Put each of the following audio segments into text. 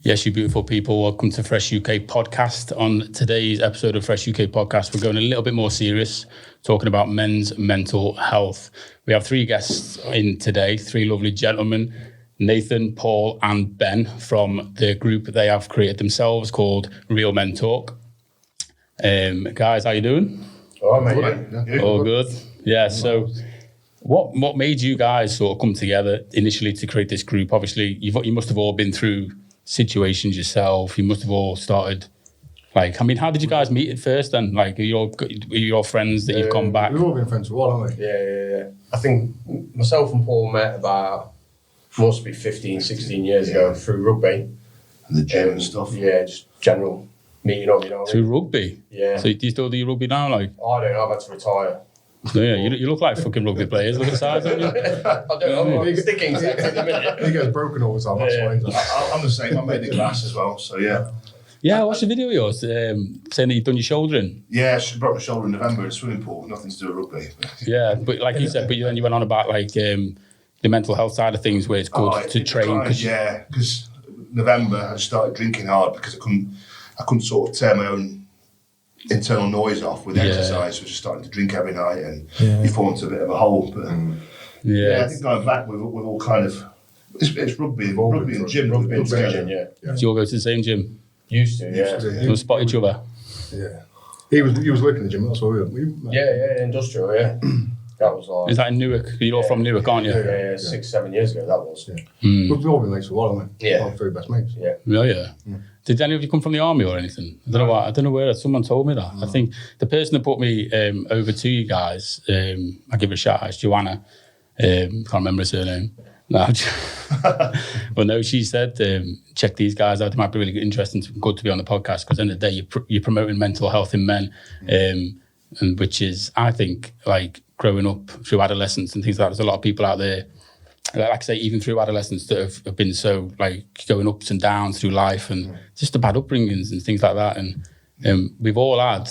Yes, you beautiful people. Welcome to Fresh UK podcast. On today's episode of Fresh UK podcast, we're going a little bit more serious, talking about men's mental health. We have three guests in today, three lovely gentlemen, Nathan, Paul and Ben, from the group they have created themselves called Real Men Talk. Guys, how you doing? All right, mate. Yeah. All good? Yeah, so what made you guys sort of come together initially to create this group? Obviously, you must have all been through situations yourself. You must have all started, how did you guys meet at first then? Like, are you all friends that you've gone back? We've all been friends for a while, haven't we? Yeah. I think myself and Paul met about, must be 15, 16 years ago through rugby. And the gym and stuff. Yeah, just general meeting up, you know. Through rugby? Yeah. So do you still do your rugby now? I don't know, I've had to retire. Yeah, you look like fucking rugby players. Look at the size, don't you? I don't know, I'm sticking to it at the minute. He gets broken all the time, that's why. I'm the same, I made the glass as well, so yeah. Yeah, I watched the video of yours saying that you've done your shouldering. Yeah, she broke my shoulder in November in a swimming pool, nothing to do with rugby. Yeah, but like you said, then you went on about the mental health side of things where it's good to train. Yeah, because November I started drinking hard because I couldn't sort of turn my own internal noise off with exercise. So just starting to drink every night and you fall into a bit of a hole. But I think going back we've all kind of it's rugby and gym. Rugby and gym, yeah. Do you all go to the same gym? Used to. You spot each other? Yeah. He was working in the gym, that's why we met. Yeah, industrial, yeah. That was like... Is that in Newark? You're all from Newark, aren't you? Yeah, 6-7 years ago that was. Yeah. We've all been mates for a while, haven't we? Yeah. Our very best mates. Yeah. Yeah. Did any of you come from the army or anything? I don't know where. Someone told me that. I think the person that put me over to you guys, I give her a shout out, it's Joanna. Can't remember her surname. No, but no, she said, check these guys out. They might be really interesting, good to be on the podcast because at the end of the day, you're promoting mental health in men, and which is, I think, like growing up through adolescence and things like that. There's a lot of people out there, like I say, even through adolescence that have been so like going ups and downs through life and just the bad upbringings and things like that. And we've all had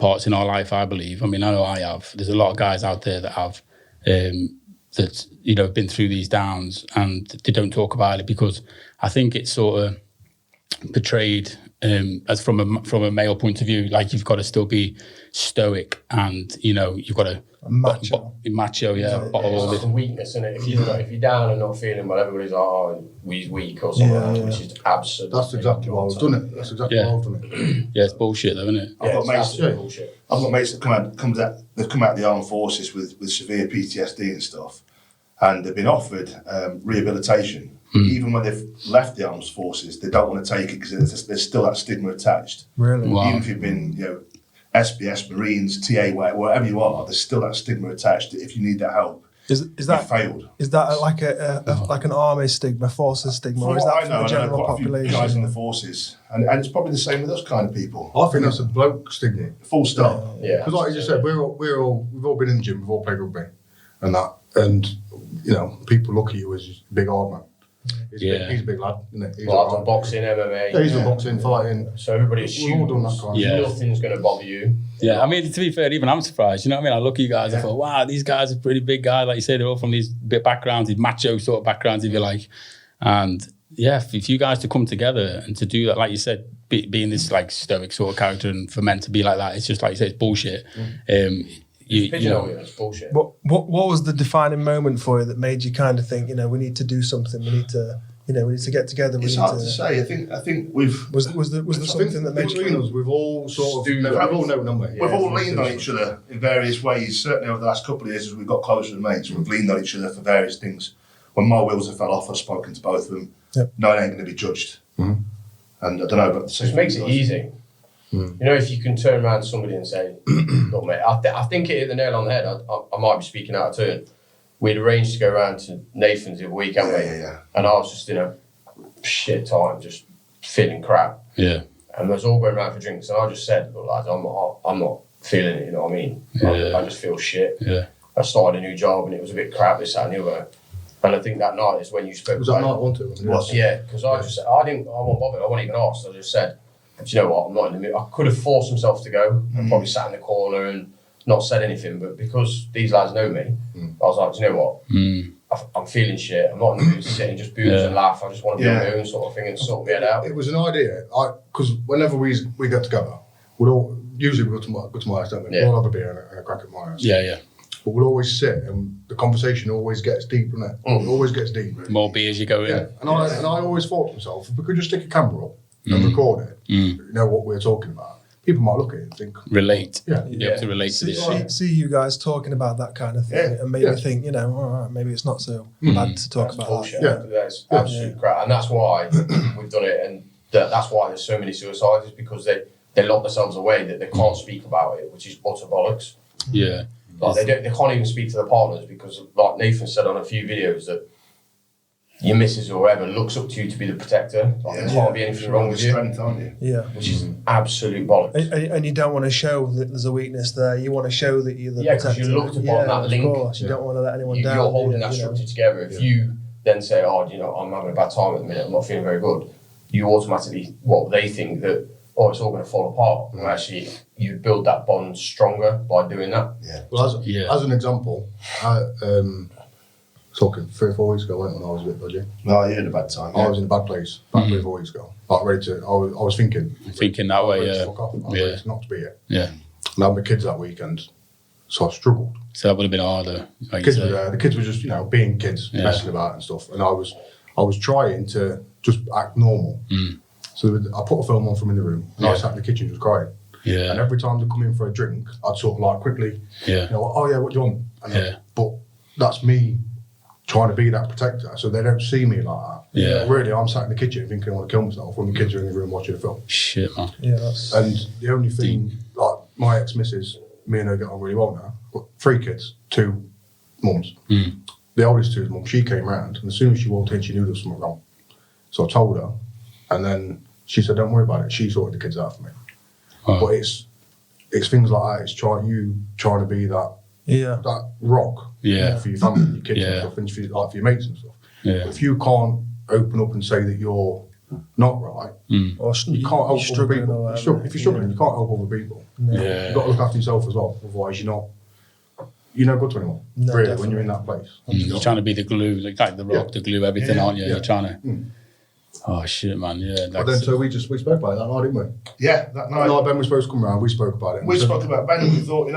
parts in our life, I believe. I mean, I know I have. There's a lot of guys out there that have that been through these downs and they don't talk about it because I think it's sort of portrayed as from a male point of view, like you've got to still be stoic and you've got to macho, bottle all this. It's a weakness, isn't it? If you're down and not feeling well, everybody's like, oh, he's weak or something, which is absurd. That's exactly what I've done it. That's exactly what I've done it. Yeah, it's bullshit though, isn't it? I've got mates that come out of the armed forces with severe PTSD and stuff, and they've been offered rehabilitation. Even when they've left the armed forces, they don't want to take it because there's still that stigma attached. Really? Wow. Even if you've been, SBS, Marines, TA, wherever you are, there's still that stigma attached. If you need that help, is that you failed. Is that like like an army stigma, forces stigma, or is that for the general population? Guys in the forces, and it's probably the same with us kind of people. I think that's a bloke stigma. Full stop. Yeah. Because like you just said, we've all been in the gym, we've all played rugby, and people look at you as a big hard man. He's a big lad, isn't he? I've done boxing, MMA. Yeah, he's done boxing, fighting. So everybody We've all done that kind of nothing's going to bother you. Yeah, I mean, to be fair, even I'm surprised. You know what I mean? I look at you guys, I thought, wow, these guys are pretty big guys. Like you said, they're all from these big backgrounds, these macho sort of backgrounds, if you like. And yeah, if you guys to come together and to do that, like you said, being this like stoic sort of character and for men to be like that, it's just like you say, it's bullshit. It's bullshit. What was the defining moment for you that made you kind of think, we need to do something, we need to get together. It's hard to say. I think we've was there something that made you between us? We've all sort of we've all known, haven't we? We've all leaned on each other in various ways. Certainly over the last couple of years, as we've got closer as mates, we've leaned on each other for various things. When my wheels have fell off, I've spoken to both of them. Yep. No, I ain't going to be judged. And I don't know, but it just makes it easy. If you can turn around to somebody and say, "Look, mate, I think it hit the nail on the head." I might be speaking out of turn. We'd arranged to go around to Nathan's the other week, hadn't we? Yeah. And I was just shit time, just feeling crap. Yeah. And we was all going around for drinks, and I just said, "Look, lads, I'm not feeling it. You know what I mean? Yeah. I just feel shit." Yeah. I started a new job, and it was a bit crap. This, that, and the other. And I think that night is when you spoke. Was that night one too? Yeah, because I just said, I wasn't bothered. I wasn't even asked. I just said, "Do you know what? I'm not in the mood." I could have forced myself to go and probably sat in the corner and not said anything, but because these lads know me, I was like, "Do you know what? I'm feeling shit. I'm not in the mood to sit and just booze and laugh. I just want to be on my own sort of thing and sort my head out. It was an idea, because whenever we get together, we'd all usually we go to my house, don't we? We'll all have a beer and a crack at my house. Yeah. But we'll always sit, and the conversation always gets deep, doesn't it? It always gets deep. More beers you go in. Yeah, and I always thought to myself, if we could just stick a camera up and record it, you know what we're talking about. People might look at it and think, relate. Yeah. You have to relate to this. See you guys talking about that kind of thing, and maybe think, you know, all right, maybe it's not so bad to talk about bullshit. that. That's absolute crap, and that's why we've done it, and that's why there's so many suicides, is because they lock themselves away, that they can't speak about it, which is utter bollocks. Yeah. Like they can't even speak to their partners, because, like Nathan said on a few videos, that your missus or whoever looks up to you to be the protector. Like there can't be anything wrong with you. Strength, aren't you? Yeah. Which is absolute bollocks. And you don't want to show that there's a weakness there. You want to show that you're the because protector. you looked upon that link. Of course, you don't want to let anyone down. You're holding that structure together. If you then say, oh, you know, I'm having a bad time at the minute, I'm not feeling very good, you automatically, they think that, it's all going to fall apart. Well, actually, you build that bond stronger by doing that. Yeah. Well, as an example, talking 3 or 4 weeks ago, when I was a bit dodgy. No, you're in a bad time. I was in a bad place about 3 or 4 weeks ago. Like ready to, I was thinking. Thinking that way, yeah. Fuck off. I was ready not to be here. Yeah. And I had my kids that weekend, so I struggled. So that would have been harder. Like The kids were just, being kids, messing about and stuff. And I was trying to just act normal. So I put a film on from in the room, and I sat in the kitchen just crying. Yeah. And every time they come in for a drink, I'd sort of like quickly, what do you want? And but that's me trying to be that protector, so they don't see me like that. Yeah. Really, I'm sat in the kitchen thinking I want to kill myself when the kids are in the room watching a film. Shit, man. Yeah. And the only thing, like my ex-missus, me and her get on really well now. Got 3 kids, 2 mums. The oldest 2's mum, she came round, and as soon as she walked in, she knew there was something wrong. So I told her, and then she said, "Don't worry about it." She sorted the kids out for me. But it's things like that. It's trying to be that rock for your family, your kids and stuff, and for your mates and stuff. Yeah. If you can't open up and say that you're not right, Or you can't help other people. If you're struggling, you can't help other people. Yeah. You've got to look after yourself as well. Otherwise, you're not good to anyone. No, really, definitely. when you're in that place. You're trying to be the glue, like the rock, the glue, everything, aren't you? You're trying to. Oh shit, man! Yeah. But then, so we spoke about it that night, didn't we? Yeah, that night. Like Ben was supposed to come around, we spoke about it. We spoke about Ben, and we thought,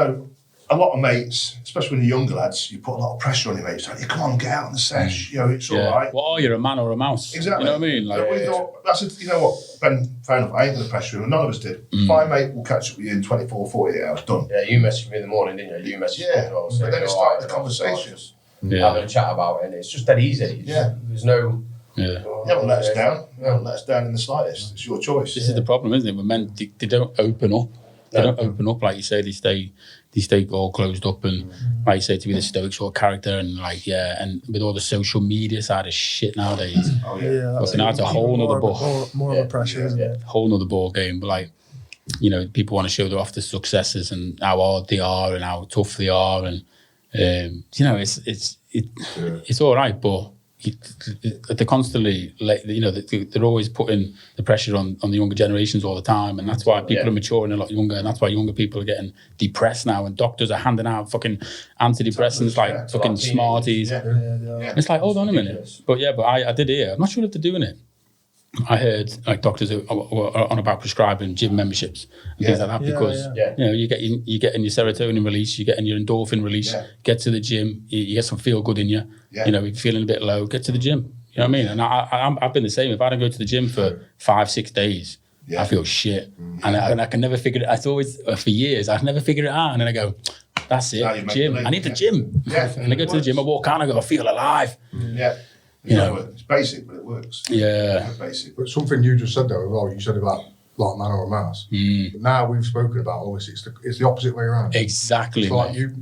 a lot of mates, especially when you're younger lads, you put a lot of pressure on your mates. Like, come on, get out on the sesh. It's all right. What are you, a man or a mouse? Exactly. You know what I mean? Like, we thought, you know what, Ben, fair enough, I ain't going to pressure him. None of us did. Fine, mate, we'll catch up with you in 24, 48 hours, done. Yeah, you messaged me in the morning, didn't you? You messaged me as well. But then it started the conversation. Having a chat about it, and it's just that easy. There's no... You haven't let us down. You haven't let us down in the slightest. It's your choice. This is the problem, isn't it? When men, they don't open up. They don't open up, like you say. They stay all closed up, and like you say, to be the stoic sort of character, and and with all the social media side of shit nowadays, looking at a whole nother ball, more of a pressure, isn't it? Whole nother ball game. But like, people want to show their off the successes and how hard they are and how tough they are, and it's all right, but. They're constantly, they're always putting the pressure on the younger generations all the time, and that's why people are maturing a lot younger, and that's why younger people are getting depressed now, and doctors are handing out fucking antidepressants fucking Smarties. It's like, hold on a minute. But I did hear, I'm not sure if they're doing it. I heard like doctors are on about prescribing gym memberships and things like that because you're getting your serotonin release, you're getting your endorphin release. Get to the gym, you get some feel good in you. You're feeling a bit low. Get to the gym. You know what I mean? And I've been the same. If I don't go to the gym for 5-6 days, I feel shit, and I can never figure it. It's always for years. I've never figured it out, and then I go, "That's it, gym. I need the gym." And I go to the gym. I walk out. I go, "I feel alive." It's basic, but it works. Yeah. It's basic. But something you just said though, you said about like man or a mouse. But now we've spoken about obviously it's the opposite way around. Exactly. It's like you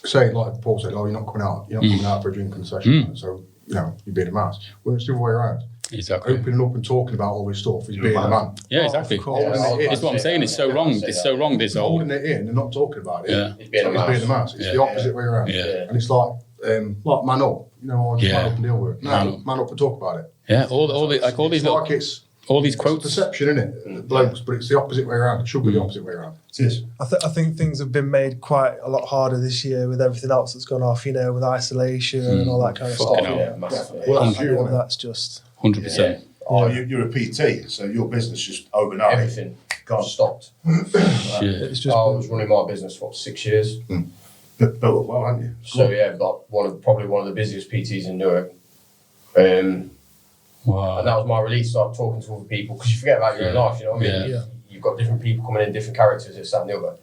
say, like Paul said, you're not coming out. You're not coming out for a drinking session. So you're being a mouse. Well, it's the other way around. Exactly. Opening up and talking about all this stuff is being a man. Yeah, exactly. It's what I'm saying. It's so wrong. It's so wrong. This whole holding it in and not talking about it. It's being a mouse. It's the opposite way around. And it's like man up. Or just man up and deal with it. Man up and talk about it. Yeah, all these little. Like it's all these It's quotes. perception, isn't it? Blokes, but it's the opposite way around. It should be the opposite way around. It is. I think things have been made quite a lot harder this year with everything else that's gone off, with isolation and all that kind of Fucking stuff. hell. Yeah, massively. Well, I that's you, know isn't it? that's just 100%. Oh, you're a PT, so your business just overnight. Everything got stopped. Shit. it's just I was running my business for 6 years. Built up well, haven't you? So yeah, like probably one of the busiest PTs in Newark. Wow. And that was my release, start talking to other people, because you forget about your own life, you know what I mean? Yeah. You've got different people coming in, different characters, this, that and the other.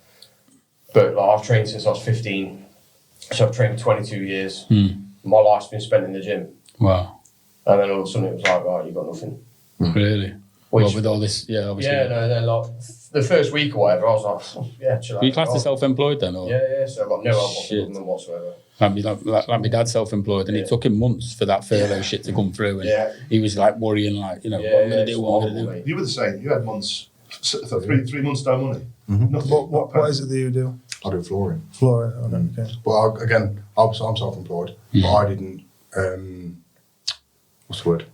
But like, I've trained since I was 15, so I've trained for 22 years. My life's been spent in the gym. Wow. And then all of a sudden it was like, right, you've got nothing. Really? Which- Well, with all this, yeah, obviously. Yeah, no, then like, the first week or whatever, I was like, yeah, chill out. Were you classed Oh, as self-employed then? Or? Yeah, so I've got no help from Shit. government whatsoever. Like my dad's self-employed, and it took him months for that furlough shit to come through, and he was like worrying, like, what I'm gonna do, what I'm gonna do. Mate. You were the same. You had months, 3 months no money. Nothing. what is it that you do? I do flooring. Flooring. Oh, no, okay. But I'm self-employed, but I didn't. What's the word?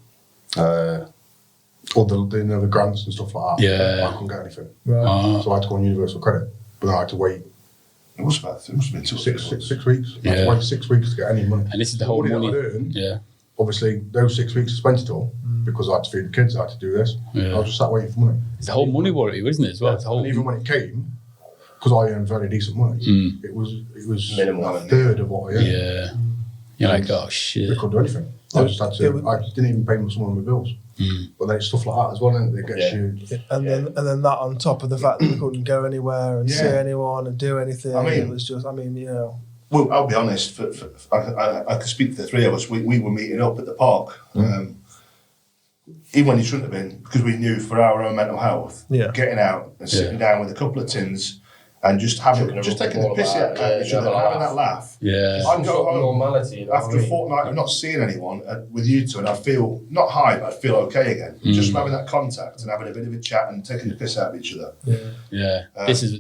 All the grants and stuff like that. Yeah. I couldn't get anything, Right. so I had to go on Universal Credit. But then I had to wait It must have been 2 or 3 months. 6 weeks. I had Yeah. to wait 6 weeks to get any money. And this is the The whole money money. that I'd earned, Yeah. obviously, those 6 weeks I spent it all because I had to feed the kids, I had to do this. Yeah. I was just sat waiting for money. It's the whole money worry, isn't it, as well? It's the whole. And even when it came, because I earned very decent money, it was Minimal. a third of what I earned. Yeah. You're like, oh We shit. couldn't do anything. I just had to. I didn't even pay some of my bills. But then it's stuff like that as well, and it gets you. And then that on top of the fact that we couldn't go anywhere and see anyone and do anything. I mean- it was just, Well, I'll be honest. I could speak for the three of us. We were meeting up at the park, even when you shouldn't have been, because we knew for our own mental health, getting out and sitting down with a couple of tins and just taking the piss out of each other, and having that laugh. Yeah. I'd go home normality. You know after what I a mean? fortnight of not seeing anyone with you two, and I feel not high, but I feel okay again. Just having that contact and having a bit of a chat and taking the piss out of each other. Yeah. This is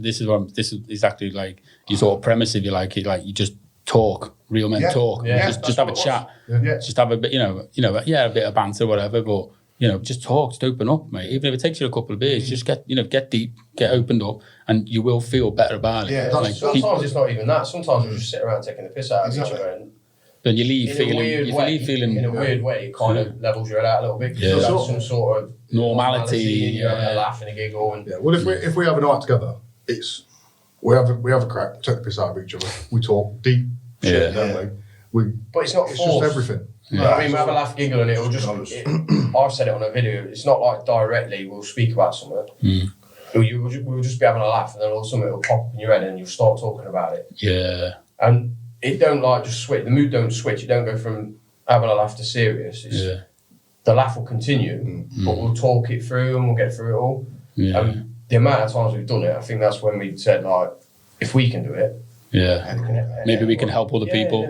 exactly like your sort of premise, if you like it, like you just talk, real men talk. Yeah. Just have a chat. Yeah. Just have a bit, a bit of banter, whatever, but just talk, just open up, mate. Even if it takes you a couple of beers, just get deep, get opened up, and you will feel better about it. Yeah, like Sometimes it's not even that. Sometimes we just sit around taking the piss out of each other, and then you leave in feeling, in a weird way, it kind of levels your head out a little bit. Yeah. You have some sort of Normality, and you're having a laugh and a giggle, and Well, if we have a night together, we have a crack, take the piss out of each other. We talk deep shit, don't we? but it's not It's forced. just everything. Yeah. I mean, we have a laugh, giggle, and it'll just. I've said it on a video. It's not like directly we'll speak about something. We'll just be having a laugh, and then all of a sudden it'll pop up in your head, and you'll start talking about it. Yeah. And it don't like just switch. The mood don't switch. You don't go from having a laugh to serious. It's, the laugh will continue, but we'll talk it through and we'll get through it all. Yeah. And the amount of times we've done it, I think that's when we said, like, if we can do it, Yeah. Maybe we can help other people.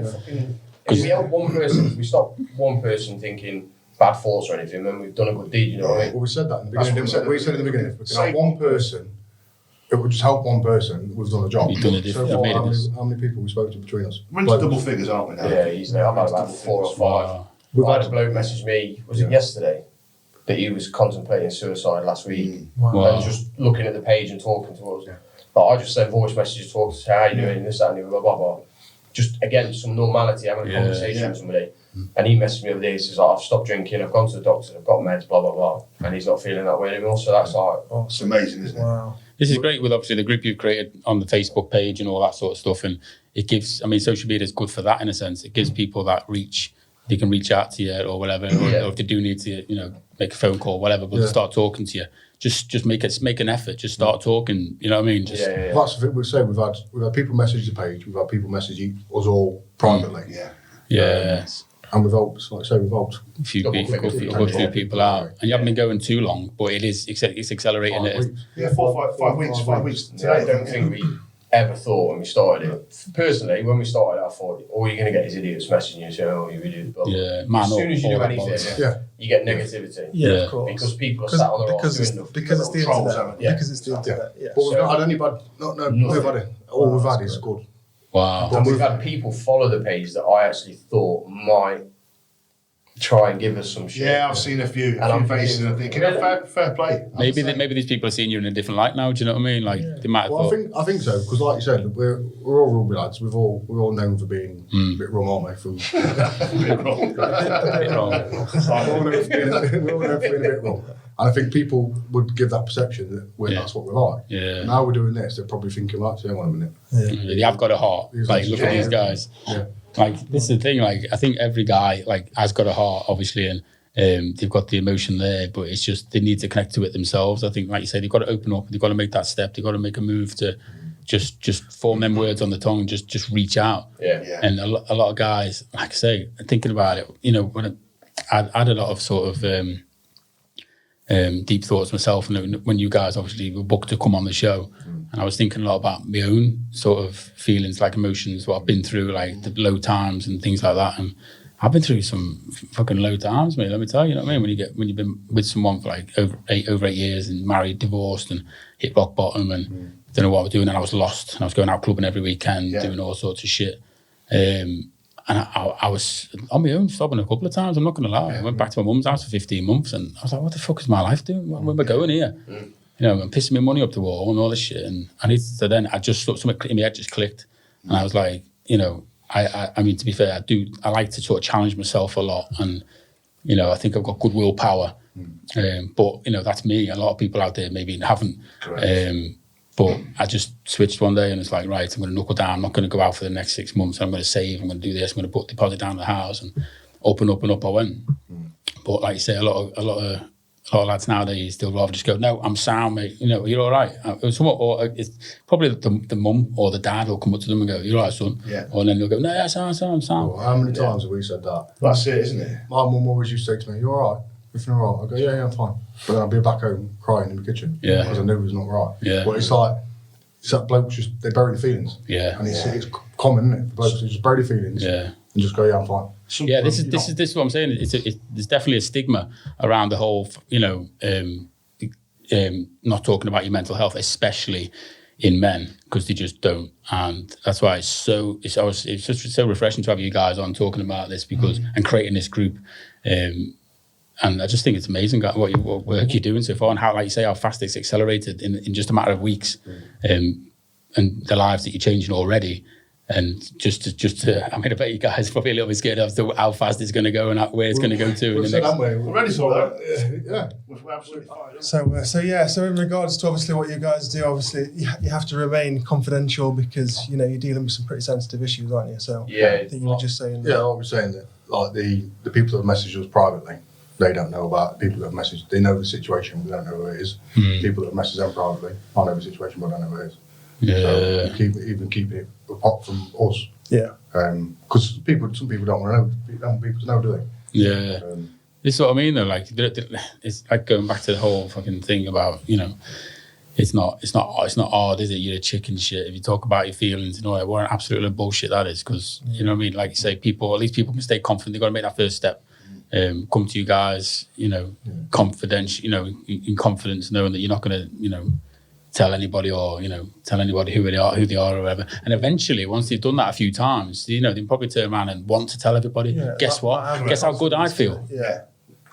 If we help one person, if we stop one person thinking bad thoughts or anything, then we've done a good deed, you know what I mean? Well, we said that in the That's beginning. what We said in the beginning, if we can help one person, it would just help one person, we've done a job. You've done a So difference. far, Made a how many people we spoke to between us? We're into double figures, aren't we now? Yeah, easily. I've had about 4 or 5. Wow. I had a bloke message me, was it yesterday, that he was contemplating suicide last week. Wow. And just looking at the page and talking to us. But I just sent voice messages, talking to say, how you doing, this, that, and the other, blah, blah, blah. Just, again, some normality, having a conversation with somebody. And he messaged me the other day, he says, I've stopped drinking, I've gone to the doctor, I've got meds, blah, blah, blah. And he's not feeling that way anymore. So that's like, It's amazing, isn't it? wow. This is great with obviously the group you've created on the Facebook page and all that sort of stuff. And it gives, social media is good for that in a sense. It gives people that reach. They can reach out to you or whatever, or if they do need to, make a phone call, whatever, but to start talking to you. Just make an effort. Just start talking. You know what I mean? Just, That's the thing we say. We've had people message the page. We've had people message us all privately. Yeah. And we've helped, like I say, we've helped A few Double people, figures. a good few people out. And you haven't been going too long, but it's accelerating 5 it. weeks. Yeah, 5 weeks. I don't think we ever thought when we started it. Personally, when we started, I thought all you're going to get is idiots messaging you saying, "Oh, you idiot." Blah, blah. Yeah, man As soon as you up, do all that anything, bollocks. you get negativity. Yeah, Yeah. of course. Because people are sat on their arse doing nothing. Because it's the Trolls, internet. haven't they? Because it's the internet. Yeah. But we've not had any bad. No, we've had it. All we've had is good. Wow. And we've had people follow the page that I actually thought might try and give us some shit. Yeah, I've seen a few faces and I'm thinking, fair play. Maybe these people are seeing you in a different light now. Do you know what I mean? Like they might have Well, thought. I think so, because like you said, we're all rugby lads. We're all known for being a bit wrong, aren't we? From A bit wrong. a bit wrong. we're all known for being a bit wrong. And I think people would give that perception that that's what we're like. Yeah. Now we're doing this, they're probably thinking, like, hang on a minute. Yeah. They have got a heart. Like look at these guys. Yeah. Like this is the thing. Like I think every guy like has got a heart, obviously, and they've got the emotion there. But it's just they need to connect to it themselves. I think, like you say, they've got to open up. They've got to make that step. They've got to make a move to just form them words on the tongue. Just reach out. Yeah. And a lot of guys, like I say, thinking about it. You know, when I had a lot of sort of deep thoughts myself, and when you guys obviously were booked to come on the show. And I was thinking a lot about my own sort of feelings, like emotions, what I've been through, like the low times and things like that. And I've been through some fucking low times, mate. Let me tell you, you know what I mean? When you've been with someone for like over 8 years and married, divorced, and hit rock bottom, and don't know what I was doing, and I was lost, and I was going out clubbing every weekend, doing all sorts of shit. And I was on my own, sobbing a couple of times. I'm not going to lie. I went back to my mum's house for 15 months, and I was like, "What the fuck is my life doing? Where am I going here?" You know, I'm pissing my money up the wall and all this shit. And then I just something in my head just clicked, and I was like, you know, I mean, to be fair, I like to sort of challenge myself a lot, and you know, I think I've got good willpower. But you know, that's me. A lot of people out there maybe haven't. But I just switched one day and it's like, right, I'm going to knuckle down. I'm not going to go out for the next 6 months. I'm going to save. I'm going to do this. I'm going to put deposit down the house, and up and up and up I went. But like you say, a lot of lads nowadays still rather just go, no, I'm sound, mate. You know, you're all right. It's probably the mum or the dad will come up to them and go, you're all right, son. Yeah. Or then they'll go, no, yeah, I'm sound. Well, how many times have we said that? That's it, isn't it? My mum always used to say to me, "You all right? Everything all right?" I go, yeah, I'm fine. But then I'll be back home crying in the kitchen because I knew it was not right. Yeah. But it's like, that blokes just, they bury the feelings. Yeah. And it's common, isn't it? For blokes to just bury the feelings and just go, yeah, I'm fine. Yeah, this is what I'm saying. There's definitely a stigma around the whole, you know, not talking about your mental health, especially in men, because they just don't. And that's why it's just so refreshing to have you guys on talking about this and creating this group. And I just think it's amazing what work you're doing so far, and how, like you say, how fast it's accelerated in just a matter of weeks, and the lives that you're changing already. And just to, I mean, I bet you guys are probably a little bit scared of how fast it's going to go and where it's going to go to. We're ready for that. Yeah, we're absolutely fine. So in regards to obviously what you guys do, obviously you have to remain confidential because, you know, you're dealing with some pretty sensitive issues, aren't you? So I think you were just saying that. Yeah, I was saying that, like the people that have messaged us privately, they don't know about it. People that have messaged, they know the situation, but they don't know who it is. People that have messaged them privately, I know the situation, but I don't know who it is. Yeah. So keep it apart from us. Yeah. Because some people don't want to know. Don't want people to know, do they? Yeah. This is what I mean, though. Like, it's like going back to the whole fucking thing about, you know, it's not hard, is it? You're a chicken shit. If you talk about your feelings and all that, what an absolute bullshit that is. Because you know what I mean. Like you say, at least people can stay confident. They've got to make that first step. Come to you guys, you know, confidential, you know, in confidence, knowing that you're not going to, you know, tell anybody or, you know, tell anybody who they are or whatever. And eventually, once they've done that a few times, you know, they probably turn around and want to tell everybody. Yeah, Guess what? Guess how good I feel. Yeah.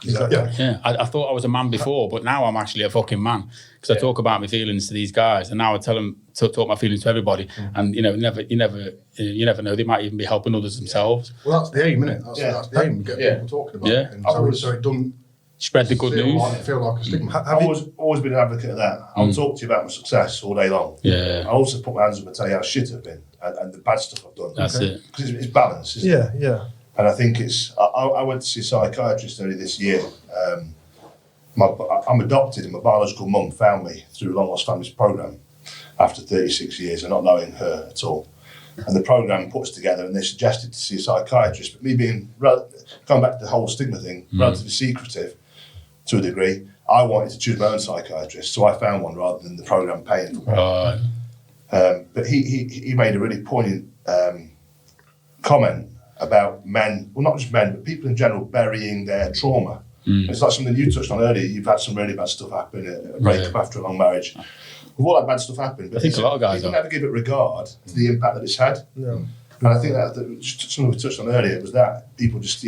Exactly. Yeah. I thought I was a man before, but now I'm actually a fucking man because I talk about my feelings to these guys, and now I tell them to talk my feelings to everybody. And you know, you never know. They might even be helping others themselves. Well, that's the aim, isn't it? That's the aim. Get people talking about it, and so it doesn't spread the good news. Feel like a stigma. I've always been an advocate of that. I'll talk to you about my success all day long. Yeah. I also put my hands up and tell you how shit I've been and the bad stuff I've done. That's it. Because it's balance, isn't it? Yeah. And I think I went to see a psychiatrist earlier this year. I'm adopted, and my biological mum found me through Long Lost Families programme after 36 years and not knowing her at all. And the programme put us together, and they suggested to see a psychiatrist. But me being, going back to the whole stigma thing, relatively secretive to a degree, I wanted to choose my own psychiatrist, so I found one rather than the programme paying for one. Right. But he made a really poignant comment about men, well, not just men, but people in general burying their trauma. It's like something you touched on earlier. You've had some really bad stuff happen, a breakup after a long marriage. We've all had bad stuff happen, but I think a lot of guys people never give it regard to the impact that it's had. No. And I think that just something we touched on earlier was that people just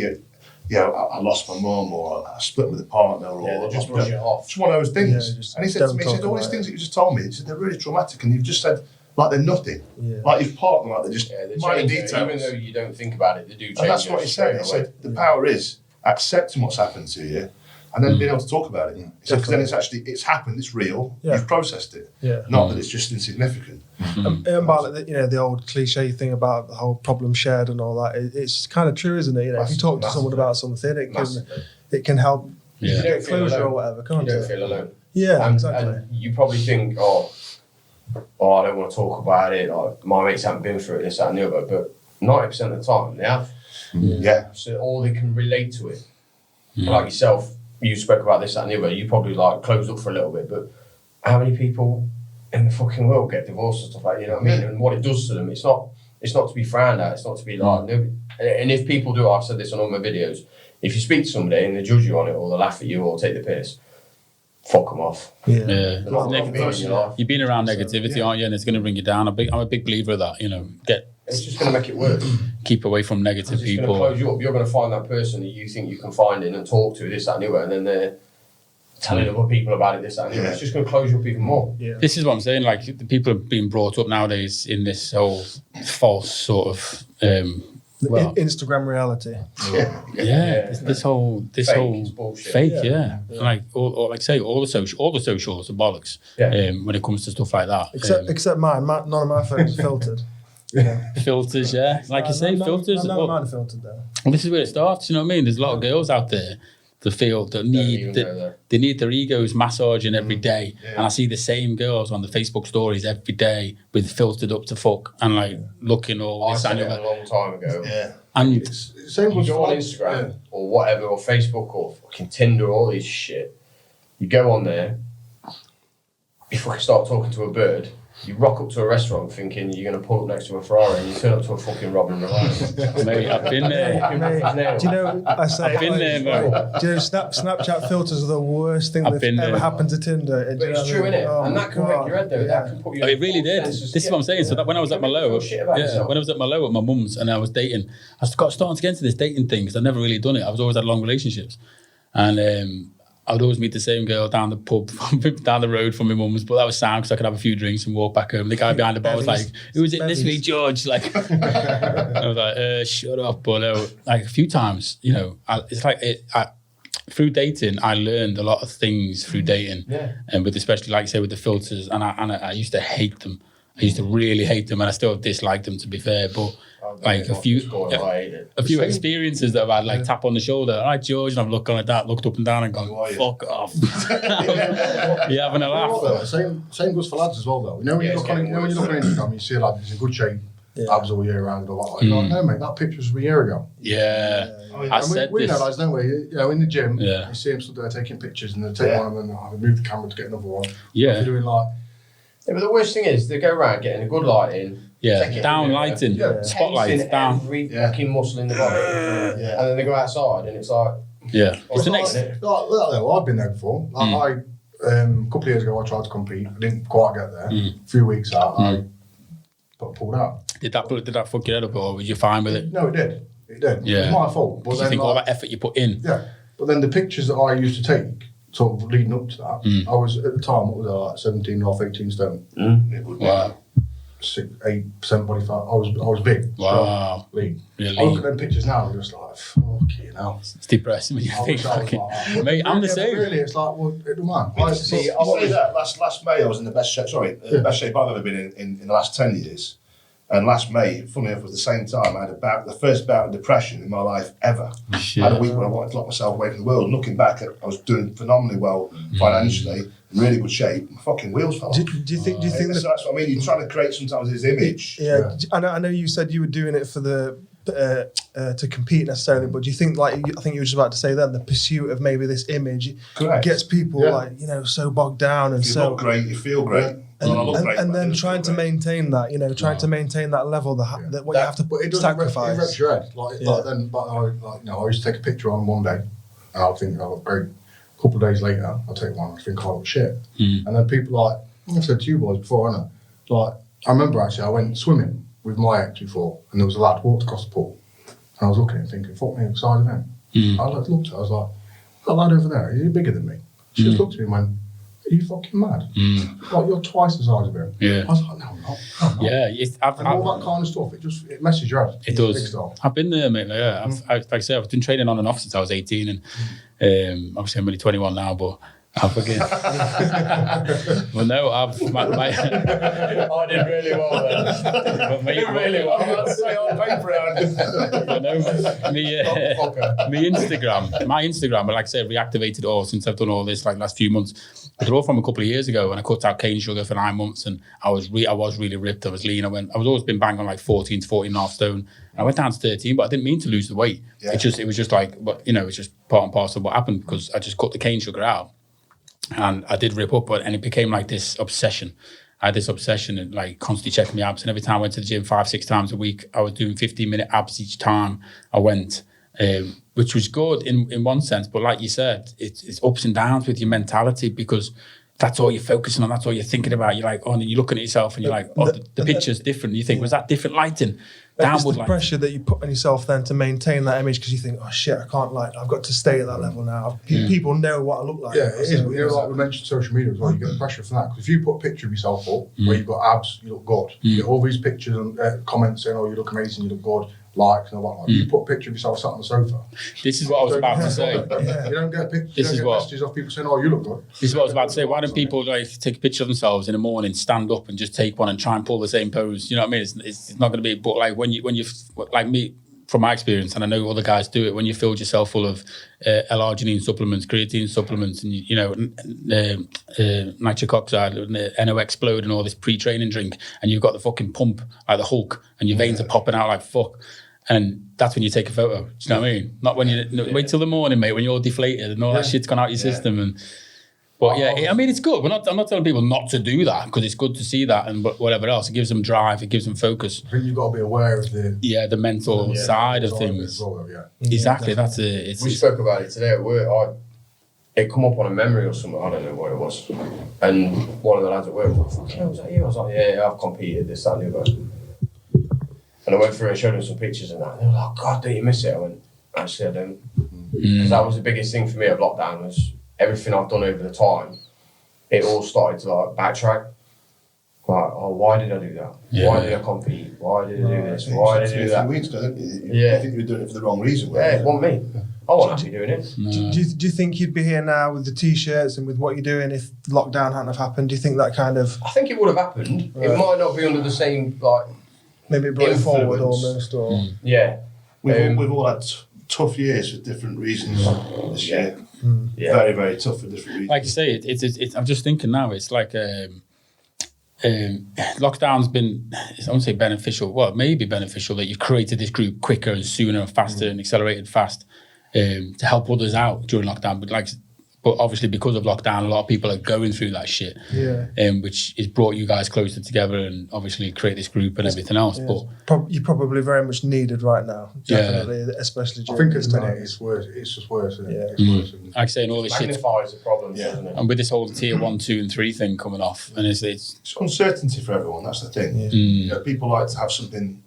I lost my mum, or I split with a partner, or they just brush it off. It's one of those things. Yeah, and he said to me, all these things that you just told me, he said, they're really traumatic, and you've just said, like they're nothing. Yeah. Like you've parked them, like they're just minor change details. even though you don't think about it, they do change. And that's what he said. He said, the power is accepting what's happened to you, and then being able to talk about it. He said, because then it's happened, it's real, you've processed it. Yeah. Not that it's just insignificant. And about the old cliche thing about the whole problem shared and all that, it's kind of true, isn't it? If you talk to someone about something, it can help get closure or whatever, can't it? You don't feel alone. Yeah, exactly. And you probably think, I don't want to talk about it, like my mates haven't been through it, this, that and the other, but 90% of the time they have. Yeah. So, or they can relate to it. Like yourself, you spoke about this, that and the other, you probably like closed up for a little bit, but how many people in the fucking world get divorced and stuff like that, you know what I mean? And what it does to them, it's not to be frowned at, it's not to be like, nobody. And if people do, I've said this on all my videos, if you speak to somebody and they judge you on it, or they laugh at you, or take the piss, fuck them off. Yeah. They're not going to be in your life. You've been around negativity, aren't you? And it's going to bring you down. I'm a big believer of that. It's just going to make it worse. Keep away from negative It's people. going to close you up. You're going to find that person that you think you can find in and talk to, this, that, and the other, and then they're telling other people about it, this, that, and the other. It's just going to close you up even more. Yeah. This is what I'm saying. Like, the people are being brought up nowadays in this whole false sort of Instagram reality. this whole bullshit. fake, like all the socials are bollocks. When it comes to stuff like that, Except mine. None of my photos are filtered. filters, like you say, filters. None of mine are filtered though. Well, this is where it starts. You know what I mean? There's a lot of girls out there that feel that they need their egos massaging every day, and I see the same girls on the Facebook stories every day with filtered up to fuck and like looking all this. I said it a long time ago. Yeah. And Same you go on Instagram or whatever, or Facebook or fucking Tinder, all this shit. You go on there, you fucking start talking to a bird. You rock up to a restaurant thinking you're going to pull up next to a Ferrari, and you turn up to a fucking Robin Reliance. mate, I've been there. Do you know? I say, I've been there, bro. Do you know, Snapchat filters are the worst thing that's ever happened to Tinder. But it's true, innit? And that can wreck your head, though. That can put you. It really did. This is what I'm saying. So that when I was at my low, when I was at my low at my mum's and I was dating, I got starting to get into this dating thing because I'd never really done it. I was always had long relationships, and I'd always meet the same girl down the pub, down the road from my mum's, but that was sound because I could have a few drinks and walk back home. The guy behind the bar was like, "Who is it this week, George?" Like, I was like, "Shut up!" But like a few times, it's like through dating, I learned a lot of things through dating, and with especially like you say with the filters, and I used to hate them. I used to really hate them, and I still dislike them, to be fair. But like a few experiences that I've had, like tap on the shoulder, "All right, George," and I've looked up and down and gone, "Fuck off." You're having a laugh. Same goes for lads as well, though. When you look on Instagram, you see a lad who's in good shape, abs all year round, or you're like, "No, mate, that picture was from a year ago." I said we this. know lads, don't we? In the gym, you see them stood there taking pictures, and they take one of them and move the camera to get another one. They're doing like. Yeah, but the worst thing is they go around getting a good light in. Down lighting, spotlights down. Every fucking muscle in the body. And then they go outside and it's like... It's the next... I've been there before. A couple of years ago, I tried to compete. I didn't quite get there. A few weeks out, I got pulled out. Did that fuck your head up, or were you fine with it? No, it did. It did. Yeah. It was my fault. But you think all that effort you put in? Yeah. But then the pictures that I used to take, sort of leading up to that, I was at the time, what was I, like 17 or 18 stone. Wow. 8% body fat. I was big. Wow. Lean. Really? I look at them pictures now and I'm just like, fucking hell. It's depressing when you think fucking... Mate, I'm the same. Really, it's like, well, it don't matter. I say that last May I was in the best shape. The best shape I've ever been in the last 10 years. And last May, funny enough, was the same time I had the first bout of depression in my life ever. Shit. I had a week where I wanted to lock myself away from the world. Looking back, I was doing phenomenally well financially, in really good shape. My fucking wheels fell off. Do you think that's what I mean. You're trying to create sometimes this image. Yeah. I know you said you were doing it for the to compete necessarily, but do you think, like I think you were just about to say then, the pursuit of maybe this image gets people so bogged down and you look great, you feel great. And then trying to maintain that, to maintain that level that what you have to sacrifice. It wrecks your head. I used to take a picture on one day, and I'll think, oh, great. A couple of days later, I'll take one, I think, oh, shit. And then people like, I've said to you boys before, haven't I? Like, I remember actually, I went swimming with my ex before, and there was a lad walked across the pool, and I was looking at him thinking, fuck me, beside of him. I looked at her, I was like, that lad over there, is he bigger than me? She just looked at me and went, are you fucking mad? Like, you're twice the size of him. Yeah. I was like, no, I'm not. And all that kind of stuff, it messes your head. It does. I've been there, mate. Like I say, I've been training on and off since I was 18, and obviously I'm only 21 now, but I forget. Well, no, I did really well then. I did really well. I'm not saying on paper. My Instagram, but like I said, reactivated all since I've done all this, like last few months. They're all from a couple of years ago, and I cut out cane sugar for 9 months, and I was really ripped. I was lean. I was always been banging on like 14 to 14 and a half stone. And I went down to 13, but I didn't mean to lose the weight. Yeah. It was just like, but it's just part and parcel of what happened, because I just cut the cane sugar out. And I did rip up, and it became like this obsession. I had this obsession and like constantly checking my abs. And every time I went to the gym 5-6 times a week, I was doing 15-minute abs each time I went, which was good in one sense. But like you said, it's ups and downs with your mentality, because that's all you're focusing on. That's all you're thinking about. You're like, and you're looking at yourself and you're like, the picture's different. You think, was that different lighting? It's the pressure that you put on yourself then to maintain that image, because you think, oh shit, I can't, I've got to stay at that level now. People know what I look like. Yeah, it is. Like we mentioned social media as well, you get the pressure from that. Because if you put a picture of yourself up where you've got abs, you look good. You get all these pictures and comments saying, oh, you look amazing, you look good. Likes and all that. You put a picture of yourself sat on the sofa. This is what I was about to say. You don't get messages of people saying, oh, you look good. This is what I was about to say. Why don't people take a picture of themselves in the morning, stand up and just take one and try and pull the same pose? You know what I mean? It's not going to be, but like when you like me, from my experience, and I know other guys do it, when you filled yourself full of L-arginine supplements, creatine supplements, and nitric oxide, NO Explode, and all this pre-training drink, and you've got the fucking pump like the Hulk, and your veins are popping out like fuck. And that's when you take a photo. Do you know what I mean? Not when wait till the morning, mate, when you're deflated and all that shit's gone out your system. But it's good. I'm not telling people not to do that, because it's good to see that, and whatever else. It gives them drive. It gives them focus. I think you've got to be aware of the mental side of things. Exactly. That's it. We spoke about it today at work. It come up on a memory or something. I don't know what it was. And one of the lads at work was like, "Fucking hell, was that you?" I was like, "Yeah, I've competed this, that, and the other." And I went through and showed them some pictures and that. And they were like, "God, don't you miss it?" I went, "Actually, I don't." Because that was the biggest thing for me of lockdown, was everything I've done over the time, it all started to backtrack. Like, oh, why did I do that? Yeah. Why did I compete? Why did I do this? Why did I do that? Weeks ago, you think you were doing it for the wrong reason. Yeah, it wasn't me. I wasn't happy doing it. No. Do you think you'd be here now with the t-shirts and with what you're doing if lockdown hadn't have happened? Do you think that kind of... I think it would have happened. Right. It might not be under the same, maybe it brought it forward almost, or... Yeah. We've all had tough years for different reasons this year. Yeah. Very, very tough for different reasons. Like you say, it's I'm just thinking now, it's like lockdown's been, I won't say beneficial, well, maybe beneficial that you've created this group quicker and sooner and faster and accelerated fast to help others out during lockdown. But obviously because of lockdown, a lot of people are going through that shit, which has brought you guys closer together and obviously create this group and everything else. Yeah. But you're probably very much needed right now, definitely, especially during this time. It's worse. It's just worse, isn't it? Yeah. It's worse. Like I say, and all this shit magnifies the problem, doesn't it? And with this whole tier 1, 2, and 3 thing coming off, and it's uncertainty for everyone. That's the thing. People like to have something.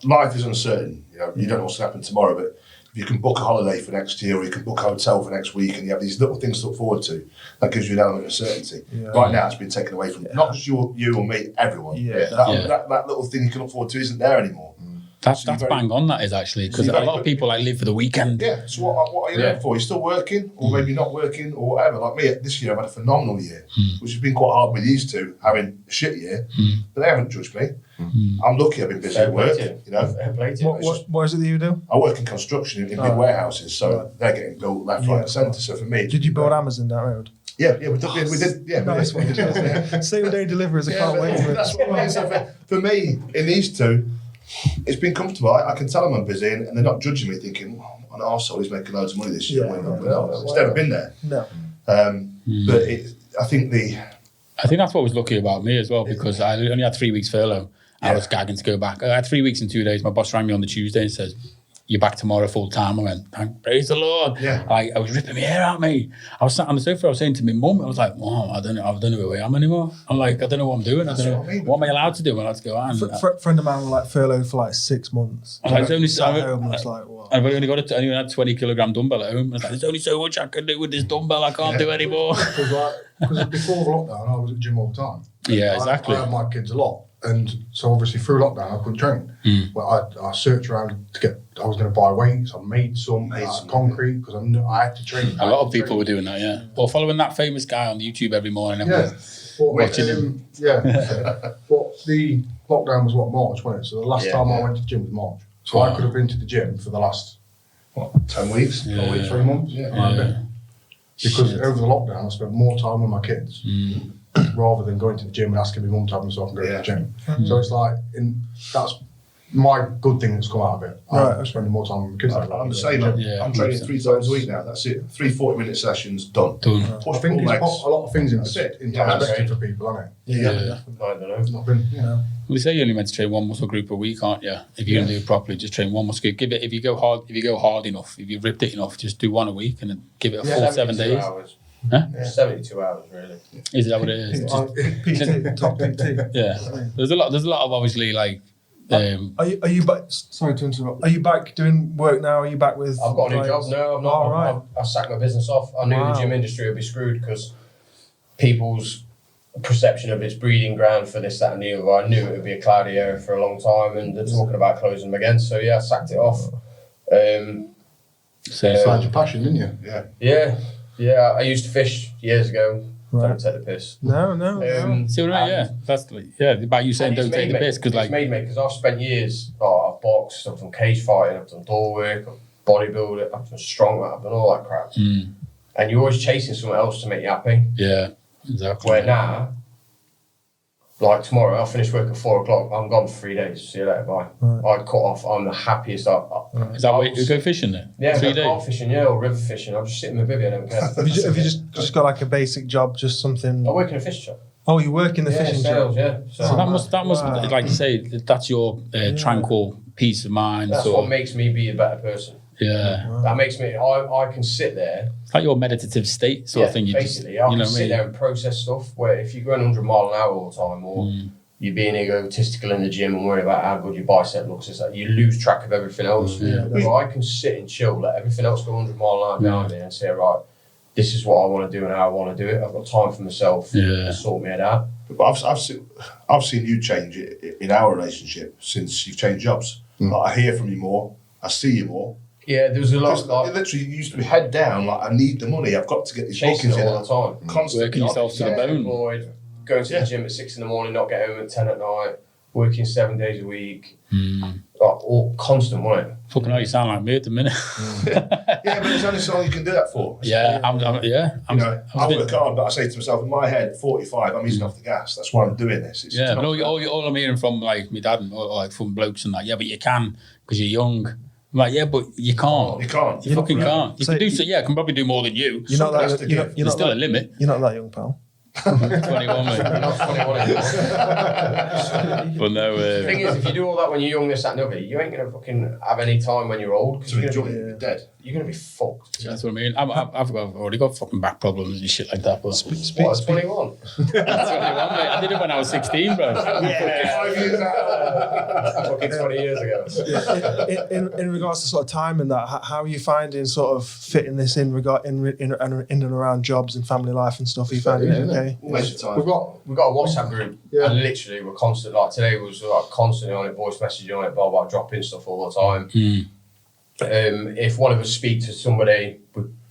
Life is uncertain. You don't know what's going to happen tomorrow, but if you can book a holiday for next year, or you can book a hotel for next week, and you have these little things to look forward to, that gives you an element of certainty. Yeah. Right now, it's been taken away from not just you or me, everyone. That little thing you can look forward to isn't there anymore. That's bang on, that is, actually, because a lot of people live for the weekend. Yeah, so what are you there for? You're still working, or maybe not working, or whatever. Like me, this year I've had a phenomenal year, which has been quite hard with these two, having a shit year, but they haven't judged me. I'm lucky I've been busy at work, What is it that you do? I work in construction in big warehouses, so they're getting built left, right and centre, so for me... Did you build Amazon down the road? Yeah, we did. Nice one. Same day deliveries, I can't wait for it. That's what I mean. So for me, in these two, it's been comfortable. I can tell them I'm busy, and they're not judging me, thinking, "Oh, an arsehole, he's making loads of money this year." It's never been there. No. But I think that's what was lucky about me as well, because I only had 3 weeks furlough. I was gagging to go back. I had 3 weeks and 2 days. My boss rang me on the Tuesday and says, you're back tomorrow full time. I went, thank praise the Lord. Yeah. I was ripping my hair out, mate. I was sat on the sofa, I was saying to my mum, I was like, Mom, I don't know who I am anymore. I'm like, I don't know what I'm doing. I don't know. What am I allowed to do when I have to go out? And, Friend of mine was like furloughed for like 6 months. I was only sat home and was like, what? I've only got I only had 20 kilogram dumbbell at home. I was like, there's only so much I can do with this dumbbell. I can't do anymore. Because before the lockdown, I was at the gym all the time. Yeah, exactly. I had my kids a lot. And so obviously through lockdown, I couldn't train. Well, I searched around I was going to buy weights. I made some concrete because I had to train. A lot of people were doing that, yeah. Or following that famous guy on YouTube every morning. Watching him. Yeah. But the lockdown was March, wasn't it? So the last time I went to the gym was March. So I could have been to the gym for the last 10 weeks, 3 months. Because over the lockdown, I spent more time with my kids rather than going to the gym and asking my mum to have me so I can go to the gym. So it's like, that's my good thing that's come out of it. I'm spending more time with my kids. I'm the same. I'm training 3 times a week now. That's it. 3 40-minute sessions, done. I think it's a lot of things in perspective for people, isn't it? Yeah. I don't know. We say you're only meant to train one muscle group a week, aren't you? If you're going to do it properly, just train one muscle group. Give it, if you go hard enough, if you've ripped it enough, just do one a week and then give it a full 7 days. Hours. Huh? 72 hours, really. Is that what it is? PT, top PT. Yeah. There's a lot of obviously like. Are you back? Sorry to interrupt. Are you back doing work now? Are you back with? I've got a new job. No, I'm not. All right. I sacked my business off. I knew the gym industry would be screwed because people's perception of its breeding ground for this, that, and the other. I knew it would be a cloudy area for a long time, and they're talking about closing them again. So I sacked it off. So you found your passion, didn't you? Yeah. I used to fish years ago. Don't take the piss. No. See what I mean? Yeah, that's about you saying don't take the piss because it's made me because I've spent years. I've boxed, I've done cage fighting, I've done door work, I've bodybuilding, I've done strongman, I've done all that crap. And you're always chasing something else to make you happy. Yeah, exactly. Where now, like tomorrow, I'll finish work at 4 o'clock. I'm gone for 3 days. See you later. Bye. I cut off. I'm the happiest. Is that where you go fishing then? Yeah, 3 days. Carp fishing, or river fishing. I'm just sitting in my bivvy. I don't care. Have you just got like a basic job, just something? I work in a fish shop. Oh, you work in the fishing sales, shop? Yeah. So that must like you say, that's your tranquil peace of mind. That's what makes me be a better person. Yeah. That makes me. I can sit there. It's like your meditative state sort of thing. Basically, I can sit there and process stuff. Where if you're going 100 mile an hour all the time, or you're being egotistical in the gym and worry about how good your bicep looks, it's like you lose track of everything else. So I can sit and chill, let everything else go 100 mile an hour behind me, and say, right, this is what I want to do and how I want to do it. I've got time for myself to sort my head out. But I've seen you change in our relationship since you've changed jobs. Like, I hear from you more, I see you more. Yeah, there was a lot. Like, literally, you used to be head down. Like, I need the money. I've got to get these chasing bookings it all the time. Constantly working yourself to the bone. Employed, going to the gym at 6 a.m, not getting home at 10 at night. Working 7 days a week. All constant, wasn't it? Fucking hell, you sound like me at the minute. But there's only so long you can do that for. I work hard, but I say to myself, in my head, 45, I'm easing off the gas. That's why I'm doing this. But all I'm hearing from like my dad and like from blokes and that, but you can because you're young. I'm like, but you can't. You can't. You fucking can't. You can do so. Yeah, I can probably do more than you. You're not that. There's still a limit. You're not that young, pal. 21, mate. Not 21 anymore. But no. The thing is, if you do all that when you're young, this, that, and other, you ain't gonna fucking have any time when you're old because you're dead. You're gonna be fucked. That's what I mean. I've already got fucking back problems and shit like that. But 21? 21, mate. I did it when I was 16, bro. Yeah. 5 years out. Fucking 20 years ago. In regards to sort of time and that, how are you finding sort of fitting this in and around jobs and family life and stuff? Are you finding it okay? We've got a WhatsApp group, and literally we're constantly, like today was like constantly on it, voice messaging on it, blah blah, dropping stuff all the time. If one of us speak to somebody,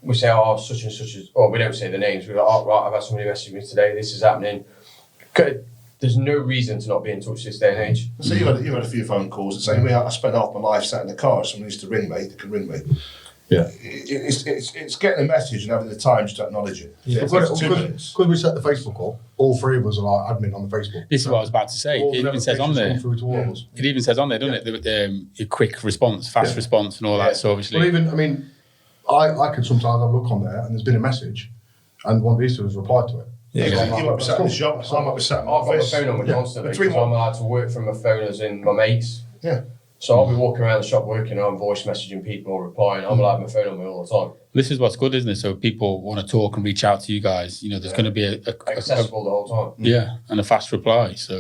we say, oh, such and such is, or we don't say the names. We're like, oh right, I've had somebody message me today. This is happening. There's no reason to not be in touch this day and age. So you've had a few phone calls. The same way I spent half my life sat in the car. If someone used to ring me, they can ring me. Yeah, it's getting a message and having the time just to acknowledge it. Because we set the Facebook up, all three of us are like admin on the Facebook. This is what I was about to say. It even says on there. It even says on there, doesn't it? Your quick response, fast response, and all that. So obviously, I could sometimes have a look on there, and there's been a message, and one of these two has replied to it. You might be sat in the shop. I might be sat in my office. office. I've got my phone on me constantly because I'm allowed to work from my phone as in my mates. Yeah. So I'll be walking around the shop working, I'm voice messaging people or replying. I'm like my phone on me all the time. This is what's good, isn't it? So people want to talk and reach out to you guys. You know, there's going to be accessible the whole time. Yeah, and a fast reply. So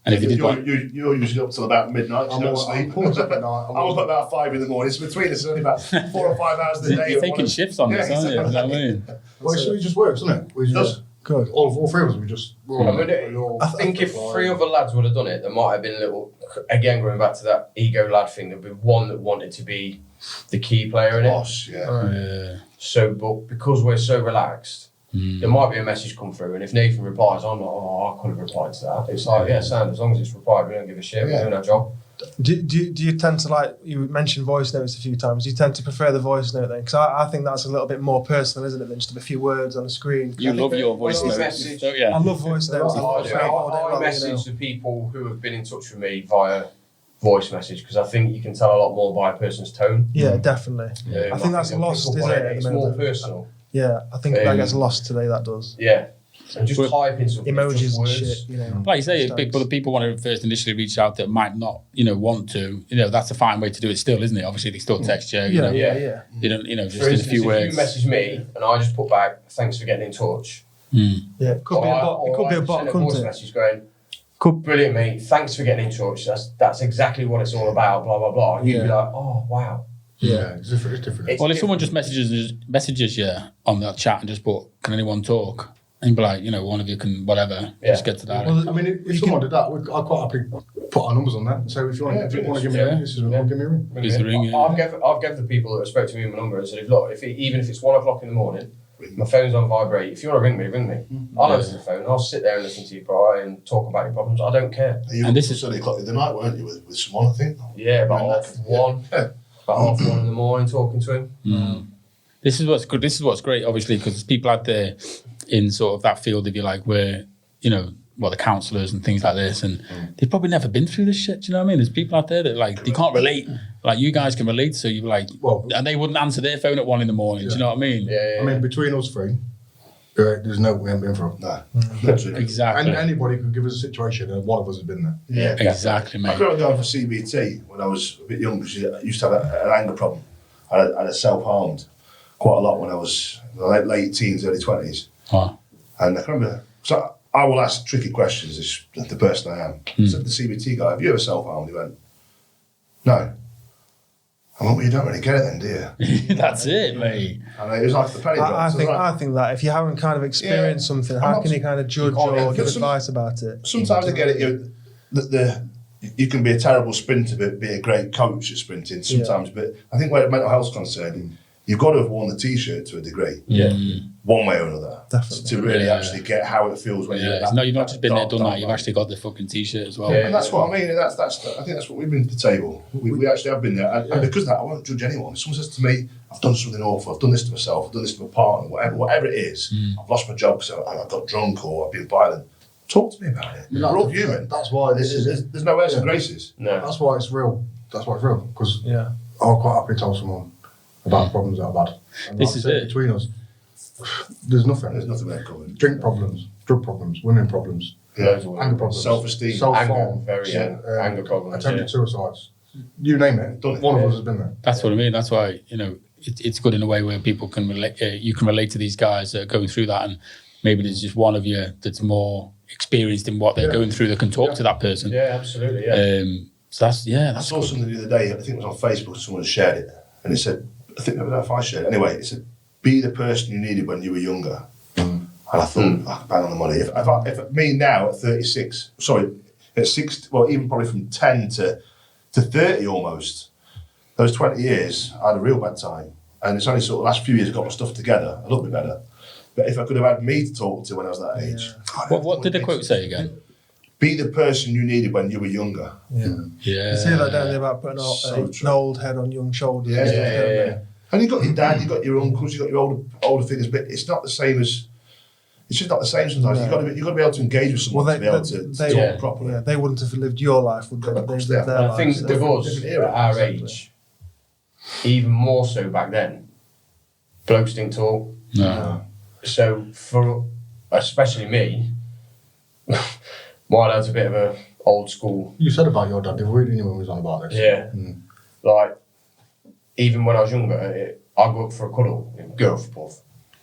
and if you're usually up till about midnight. I'm always up at night. I'm up at about 5 in the morning. So between us, it's only about 4 or 5 hours a day. You're taking shifts on this, aren't you? You know what I mean? Well, it just works, doesn't it? We just good. All three of us, we just. I think if 3 other lads would have done it, there might have been a little. Again, going back to that ego lad thing, there'd be one that wanted to be the key player in it. Boss, yeah. So, but because we're so relaxed, there might be a message come through, and if Nathan replies, I'm like, I could have replied to that. It's like, sound, as long as it's replied, we don't give a shit. We're doing our job. Do you tend to, like, you mentioned voice notes a few times, do you tend to prefer the voice note then? Because I think that's a little bit more personal, isn't it, than just a few words on a screen. You love your voice notes, don't you? I love voice notes. I message the people who have been in touch with me via voice message, because I think you can tell a lot more by a person's tone. Yeah, definitely. I think that's lost, isn't it? It's more personal. Yeah, I think that gets lost today, that does. Yeah. And just typing something. Emojis and words. shit, you know. Like you say, big other people want to first initially reach out that might not, want to. That's a fine way to do it still, isn't it? Obviously, they still text you. You Yeah. You don't, just for instance, in a few words. If you message me and I just put back, thanks for getting in touch. Yeah, it could be a bot. It could be a bot, couldn't couldn't it? it? Message going, brilliant, mate. Thanks for getting in touch. That's exactly what it's all about. Blah blah blah. And you'd be like, oh wow. Yeah, it's different. Well, if someone just messages you on that chat and just put, can anyone talk? And you'd be like, one of you can, whatever, just get to that. Well, I mean, if someone did that, I'd quite happily put our numbers on that. So if you want to give me a ring, this is when give me a ring. Give the ring, I've given the people that spoke to me my number and said, look, even if it's 1 o'clock in the morning, my phone's on vibrate. If you want to ring me, ring me. I'll answer the phone. I'll sit there and listen to you cry and talk about your problems. I don't care. And this is 30 o'clock of the night, weren't you, with someone, I think? Yeah, about half 1. About half 1 in the morning talking to him. This is what's good. This is what's great, obviously, because there's people out there in sort of that field, if you like, where, the counsellors and things like this, and they've probably never been through this shit. Do you know what I mean? There's people out there that, like, they can't relate. Like, you guys can relate, so you're like, and they wouldn't answer their phone at 1 in the morning. Do you know what I mean? Yeah. I mean, between us three, there's no we haven't been through. No. Exactly. And anybody could give us a situation, and one of us has been there. Yeah. Exactly, mate. I remember going for CBT when I was a bit younger, because I used to have an anger problem. I had self-harmed quite a lot when I was late teens, early 20s. Oh. And I can remember, so I will ask tricky questions, as the person I am. I said to the CBT guy, have you ever self-harmed? He went, no. I went, well, you don't really get it then, do you? That's it, mate. And it was like the penny drop. I think that if you haven't kind of experienced something, how can you kind of judge or give advice about it? Sometimes I get it, you can be a terrible sprinter, but be a great coach at sprinting sometimes. But I think where mental health's concerned, you've got to have worn the T-shirt to a degree. Yeah. One way or another. Definitely. To really actually get how it feels when you're No, you've not just been there, done that. You've actually got the fucking T-shirt as well. Yeah, and that's what I mean. And I think that's what we've been to the table. We actually have been there. And because of that, I won't judge anyone. If someone says to me, I've done something awful, I've done this to myself, I've done this to my partner, whatever it is, I've lost my job because I got drunk or I've been violent, talk to me about it. We're all human. That's why there's no airs and graces. No. That's why it's real. That's why it's real. Because I'm quite happy to tell someone about the problems that I've had. And This is it. Between us, there's nothing. There's nothing there coming. Drink problems, drug problems, women problems, anger problems, self-esteem, anger, anger problems, attempted suicides. You name it. One of us has been there. That's what I mean. That's why, it's good in a way where people can relate. You can relate to these guys that are going through that, and maybe there's just one of you that's more experienced in what they're going through that can talk to that person. Yeah, absolutely. Yeah. So that's I saw something the other day. I think it was on Facebook. Someone shared it, and it said, I think I don't know if I shared it. Anyway, it said, "Be the person you needed when you were younger." And I thought, bang on the money. If me now at 36, sorry, at 60, well, even probably from 10 to 30 almost, those 20 years, I had a real bad time. And it's only sort of the last few years I got my stuff together a little bit better. But if I could have had me to talk to when I was that age. What did the quote say again? Be the person you needed when you were younger. Yeah. You say that down there about putting an old head on young shoulders. Yeah. And you've got your dad, you've got your uncles, you've got your older figures, but it's not the same as. It's just not the same sometimes. No. You've got to be able to engage with someone to be able to talk properly. Yeah, they wouldn't have lived your life, would they? They lived their I think lives. with us, at our age, even more so back then, blokes didn't talk. No. So for especially me, my dad's a bit of a old school. You said about your dad, didn't you, when we was on about this? Yeah. Like, even when I was younger, I go up for a cuddle, go for puff.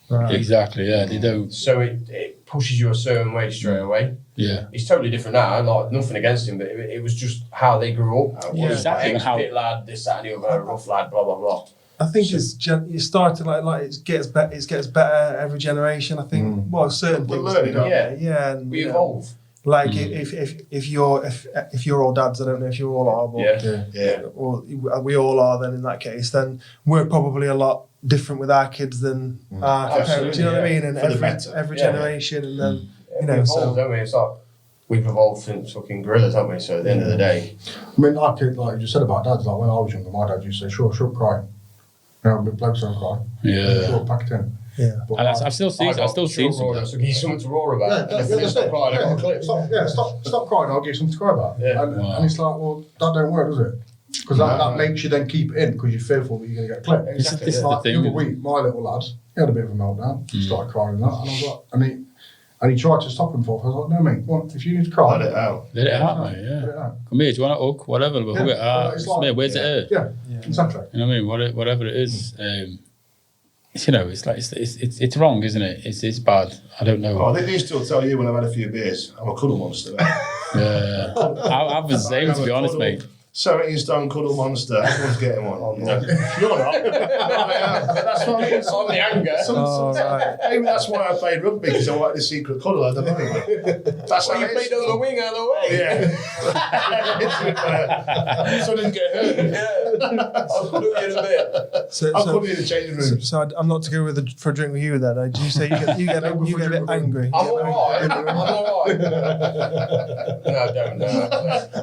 Right. Exactly, yeah, they don't. So it pushes you a certain way straight away. Yeah. He's totally different now, like nothing against him, but it was just how they grew up. Yeah, exactly. Like, ex-pit lad, this, that, and the other, rough lad, blah, blah, blah. I think it started like it gets better every generation. I think certain We're things. learning, Yeah, and We evolve. Like if you're all dads, I don't know if you all are, but or we all are. Then in that case, then we're probably a lot different with our kids than our parents. You know what I mean? And every generation, and then we evolve, don't we? It's like we've evolved since fucking gorillas, haven't we? So at the end of the day, I mean, like you just said about dads, like when I was younger, my dad used to say, "Sure, cry." You know, blokes don't cry. Yeah. Sure, pack it in. Yeah. But And I've still seen some. so give you something to roar about. Yeah, and if you stop crying, I got a clip. Stop crying, I'll give you something to cry about. Yeah. And it's like, well, that don't work, does it? Because that makes you then keep it in because you're fearful that you're going to get a clip. Exactly. It's like the other week, my little lad, he had a bit of a meltdown, started crying and that, and I was like, and he tried to stop him for it. I was like, no, mate, what, if you need to cry, Let it out. Let it out, mate, yeah. Come here, do you want a hug? Whatever, but hug it out. It's like, Where's it hurt? Yeah, exactly. You know what I mean? Whatever it is, you know, it's like it's wrong, isn't it? It's bad. I don't know. Oh, they still tell you when I've had a few beers, I'm a cuddle monster. Yeah, I was the same, to be honest, mate. 17-stone cuddle monster. Everyone's getting one. Oh, no. You're not. That's what I mean. It's on the anger. Maybe that's why I played rugby, because I like the secret cuddle. I don't know. That's Well, you played on the wing out of the way. Yeah. So I didn't get hurt. Yeah. I'll cuddle you in a bit. I'll cuddle you in the changing room. So I'm not to go for a drink with you then. Did you say you get a bit angry? I'm alright. No, don't. No.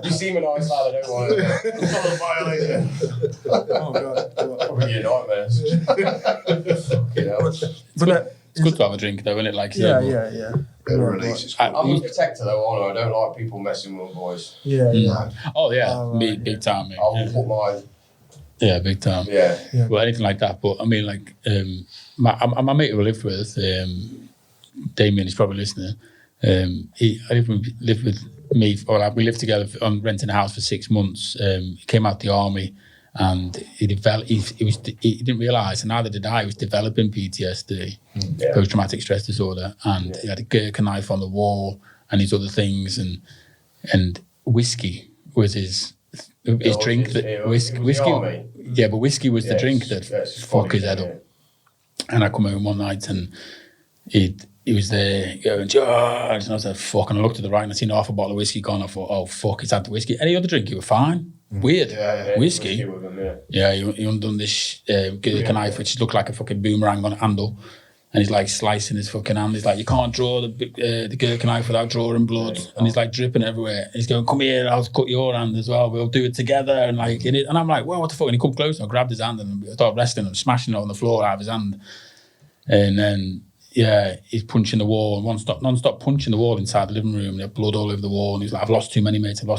You seem a nice lad. I don't want to. Oh god. Probably your nightmares. You know. But It's good to have a drink, though, isn't it? Like, yeah. Bit of release. It's cool. I'm a protector though, aren't I? I don't like people messing with boys. Yeah. Oh yeah, right, big time, mate. I will put my Big time. yeah. Well, anything like that. But I mean, like, my mate who I lived with, Damien, he's probably listening. He lived with me, or like, we lived together on renting a house for 6 months. He came out the army, and he didn't realise, and neither did I, he was developing PTSD, post-traumatic stress disorder, and he had a Gherkin knife on the wall and these other things, and whiskey was his drink. Whiskey. Yeah, but whiskey was the drink that fucked his head up. And I come home one night and he was there going, and I was like, fuck. And I looked to the right and I seen half a bottle of whiskey gone. I thought, oh, fuck, he's had the whiskey. Any other drink, you were fine. Weird. Whiskey. With him, he undone this Gherkin knife, which looked like a fucking boomerang on a handle. And he's like slicing his fucking hand. He's like, you can't draw the Gherkin knife without drawing blood. And he's like dripping everywhere. And he's going, come here, I'll cut your hand as well. We'll do it together. And like, and I'm like, well, what the fuck? And he come close. I grabbed his hand and I started wrestling him, smashing it on the floor out of his hand. And then, he's punching the wall, non-stop punching the wall inside the living room. There's blood all over the wall. And he's like, I've lost too many mates. And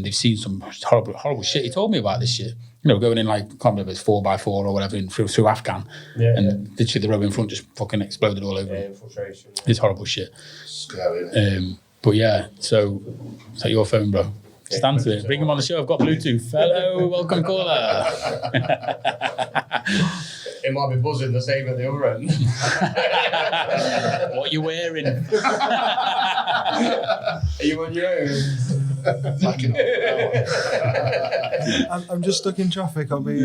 they've seen some horrible shit. He told me about this shit. You know, going in like, I can't remember if it's 4x4 or whatever, through Afghan. And literally the row in front just fucking exploded all over him. Infiltration. It's horrible shit. Scary. But yeah, so is that your phone, bro? Stand to it. Bring him on the show. I've got Bluetooth. Hello, welcome caller. It might be buzzing the same at the other end. What are you wearing? Are you on your own? I'm just stuck in traffic. I'll be.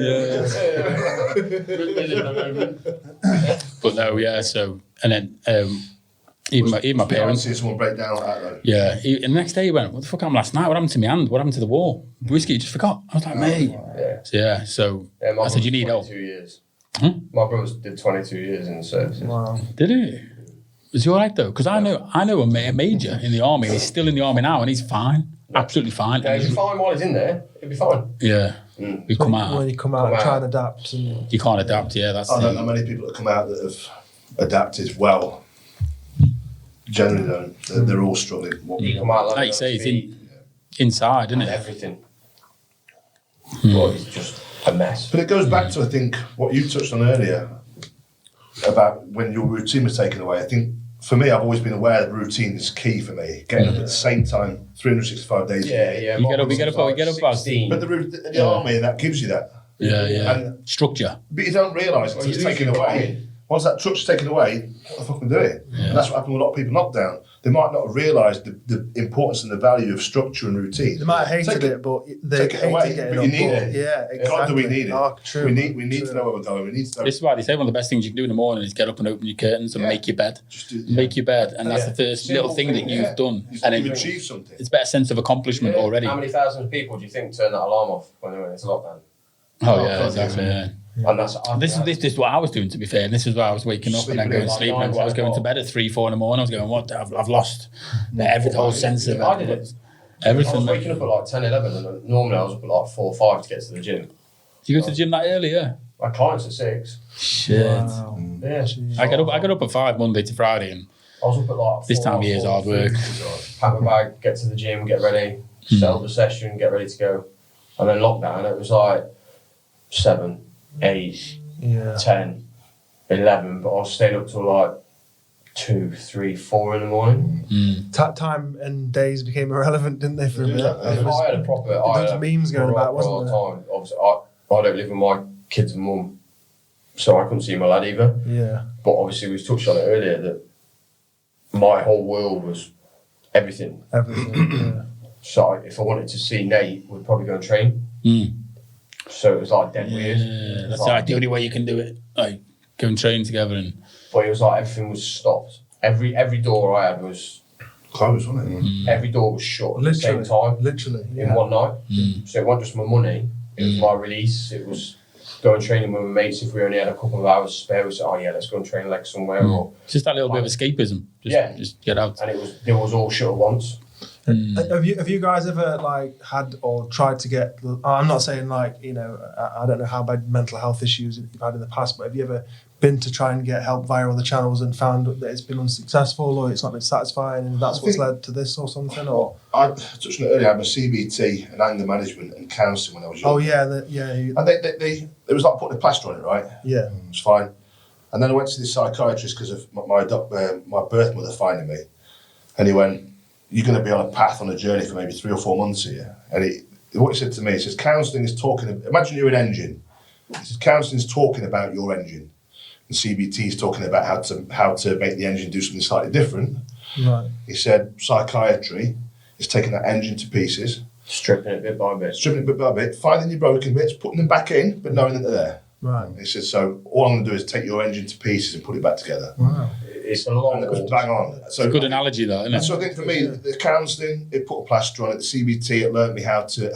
But no, so and then even my parents. See someone break down like that though. Yeah, and the next day he went, what the fuck happened last night? What happened to my hand? What happened to the wall? Whiskey, you just forgot. I was like, mate. So I said, you need help. 22 years. My brother did 22 years in the service. Wow. Did he? Was he all right though? Because I know a major in the army. He's still in the army now, and he's fine, absolutely fine. Yeah, he'll be fine while he's in there. He'll be fine. Yeah, we come out. When you come out, try and adapt. And You can't adapt. Yeah, that's. I don't know many people that come out that have adapted well. Generally, don't. They're all struggling. You come out like you say, it's inside, isn't it? Everything. Well, it's just a mess. But it goes back to, I think, what you touched on earlier about when your routine was taken away. I think for me, I've always been aware that routine is key for me. Getting up at the same time, 365 days a year. Yeah. You get up about 16. But the army, that gives you that. Yeah. And, Structure. but you don't realise until it's taken away. Once that structure's taken away, what the fuck am I doing? Yeah. And that's what happened with a lot of people knocked down. They might not have realised the importance and the value of structure and routine. They might have hated it, but they take it away. hated But you need it. Yeah, exactly. God, do we need it? Oh, true. We need to know where we're going. We need to know. This is why they say one of the best things you can do in the morning is get up and open your curtains and make your bed. Make your bed, and that's the first little thing that you've done. And you've achieved something. It's a better sense of accomplishment already. How many thousands of people do you think turn that alarm off when they went into lockdown? Oh yeah, exactly. Yeah. And that's This is what I was doing, to be fair. And this is why I was waking up and then going to sleep. And I was going to bed at 3, 4 in the morning. I was going, what? I've lost the whole sense of it. I did it. Everything. I was waking up at like 10, 11, and normally I was up at like 4 or 5 to get to the gym. Do you go to the gym that early? Yeah. My clients at 6. Shit. Wow. Yeah. I get up at 5 Monday to Friday, and I was up at like 4. this time of year is hard work. Pack my bag, get to the gym, get ready, set up the session, get ready to go. And then lockdown, it was like 7, 8, 10, 11, but I stayed up till like 2, 3, 4 in the morning. Time and days became irrelevant, didn't they, for a minute? I had a proper... There was memes going about, wasn't there? Time. Obviously, I don't live with my kids and mum, so I couldn't see my lad either. Yeah. But obviously, we touched on it earlier that my whole world was everything. Everything, So if I wanted to see Nate, we'd probably go and train. So it was like dead weird. Yeah, that's like, like the only way you can do it. Like go and train together, and but it was like everything was stopped. Every door I had was closed, wasn't it? every door was shut at the same time. Literally. In one night. So it wasn't just my money, it was my release, it was going training with my mates. If we only had a couple of hours spare, we said, oh yeah, let's go and train legs somewhere. Or just that little bit of escapism. Just get out. And it was all shut at once. Have you guys ever like had or tried to get? I'm not saying like I don't know how bad mental health issues you've had in the past, but have you ever been to try and get help via other channels and found that it's been unsuccessful or it's not been satisfying, and that's what's led to this or something? Or I touched on it earlier. I had a CBT and anger management and counselling when I was young. oh yeah, and they it was like putting a plaster on it, right? Yeah, it was fine. And then I went to the psychiatrist because of my birth mother finding me, and he went, "You're going to be on a path, on a journey for maybe 3 or 4 months here." And what he said to me, he says, counselling is talking, imagine you're an engine. He says, counselling is talking about your engine. And CBT is talking about how to make the engine do something slightly different. right. He said, psychiatry is taking that engine to pieces. Stripping it bit by bit. Finding your broken bits, putting them back in, but knowing that they're there. Right. He said, so all I'm going to do is take your engine to pieces and put it back together. Wow. It's a long And it was bang on. So Good analogy, though, isn't it? So I think for me, the counselling, it put a plaster on it. The CBT, it learned me how to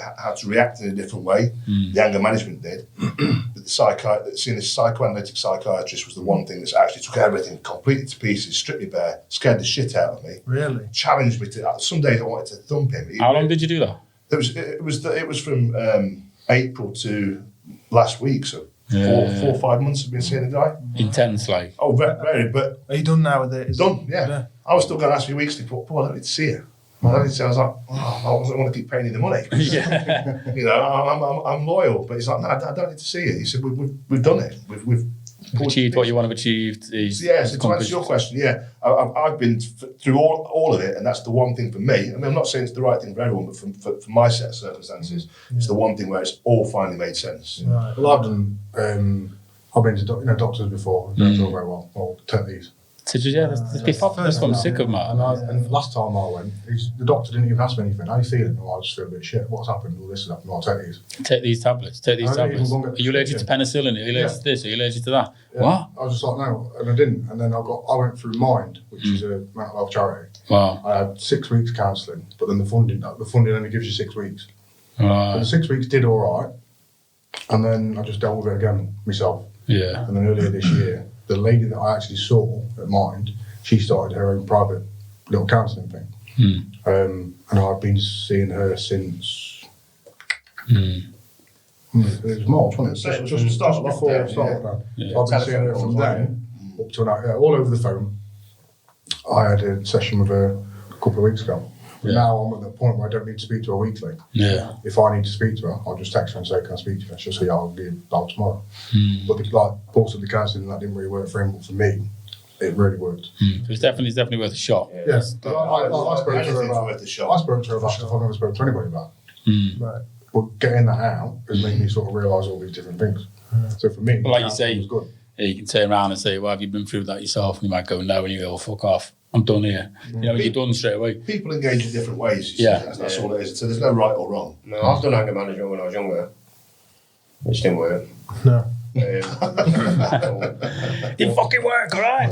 react in a different way. The anger management did. But seeing this psychoanalytic psychiatrist was the one thing that's actually took everything completely to pieces, stripped me bare, scared the shit out of me. Really? Challenged me to. Some days I wanted to thump him. How long did you do that? It was from April to last week, so 4 or 5 months I've been seeing the guy. Intense, like. Oh, very, but Are you done now with it? done, yeah. I was still going to ask you weekly, but Paul, I don't need to see you. I don't need to see. I was like, I don't want to keep paying you the money. Yeah. I'm loyal, but he's like, no, I don't need to see you. He said, we've done it. We've Achieved what you want to have achieved. Yes, to answer your question, yeah, I've been through all of it, and that's the one thing for me. I mean, I'm not saying it's the right thing for everyone, but for my set of circumstances, it's the one thing where it's all finally made sense. Right. Well, I've been to doctors before. Don't feel very well. Well, take these. So there's people. That's what I'm sick of, man. And last time I went, the doctor didn't even ask me anything. How are you feeling? Well, I just feel a bit shit. What's happened? All this has happened. I'll take these. Take these tablets. Take these tablets. Are you allergic to penicillin? Are you allergic to this? Are you allergic to that? Yeah. What? I was just like, no, and I didn't. And then I went through Mind, which is a mental health charity. Wow. I had 6 weeks counselling, but then the funding only gives you 6 weeks. Right. So the 6 weeks did all right, and then I just dealt with it again myself. Yeah. And then earlier this year, the lady that I actually saw at Mind, she started her own private little counselling thing. And I've been seeing her since... It was March, wasn't it? Just before lockdown. Yeah. So I've been seeing her from then up to now, all over the phone. I had a session with her a couple of weeks ago. But now I'm at the point where I don't need to speak to her weekly. Yeah. If I need to speak to her, I'll just text her and say, can I speak to you? She'll say, yeah, I'll give you a tomorrow. But like, also the counselling, that didn't really work for him, but for me, it really worked. So it's definitely worth a shot. Yeah. I spoke Worth a shot. I spoke to her about stuff I've never spoken to anybody about. Right. But getting that out has made me sort of realise all these different things. So for me, Well, like you say, it was good. You can turn around and say, well, have you been through that yourself? And you might go, no, and you go, well, fuck off. I'm done here. You know, you're done straight away. People engage in different ways. That's all it is. So there's no right or wrong. No, I've done anger management when I was younger, which didn't work. No. It fucking work, all right?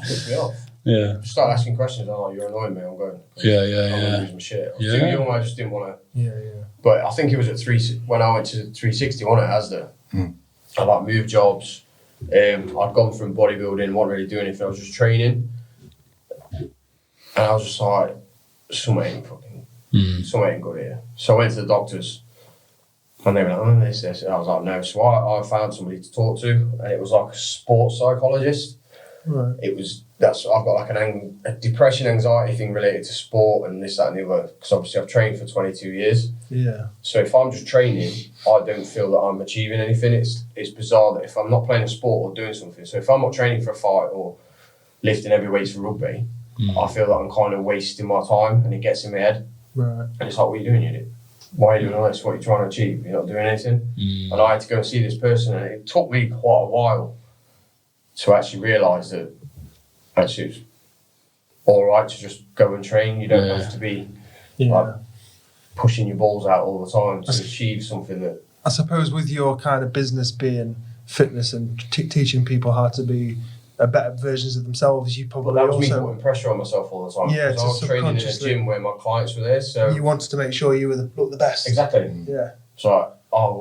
pissed me off. Yeah. Start asking questions. I'm like, you're annoying me. I'm going. Yeah. I'm gonna lose my shit. I was too young. I just didn't want to. Yeah. But I think it was when I went to 360 on it, Asda. I like moved jobs. I'd gone from bodybuilding, wasn't really doing anything. I was just training, and I was just like, something ain't good here. So I went to the doctors, and they were like, oh, this. And I was like, no. So I found somebody to talk to, and it was like a sports psychologist. Right. I've got like a depression, anxiety thing related to sport and this, that, and the other. Because obviously I've trained for 22 years. Yeah. So if I'm just training, I don't feel that I'm achieving anything. It's bizarre that if I'm not playing a sport or doing something, so if I'm not training for a fight or lifting heavy weights for rugby, I feel that I'm kind of wasting my time, and it gets in my head. Right. And it's like, what are you doing, you? Why are you doing all this? What are you trying to achieve? You're not doing anything. And I had to go and see this person, and it took me quite a while to actually realise that actually it's all right to just go and train. You don't have to be like pushing your balls out all the time to achieve something that... I suppose with your kind of business being fitness and teaching people how to be better versions of themselves, you probably that was also... me putting pressure on myself all the time. Yeah, because I was training in a gym where my clients were there, so... You wanted to make sure you were look the best. Exactly. Yeah. So,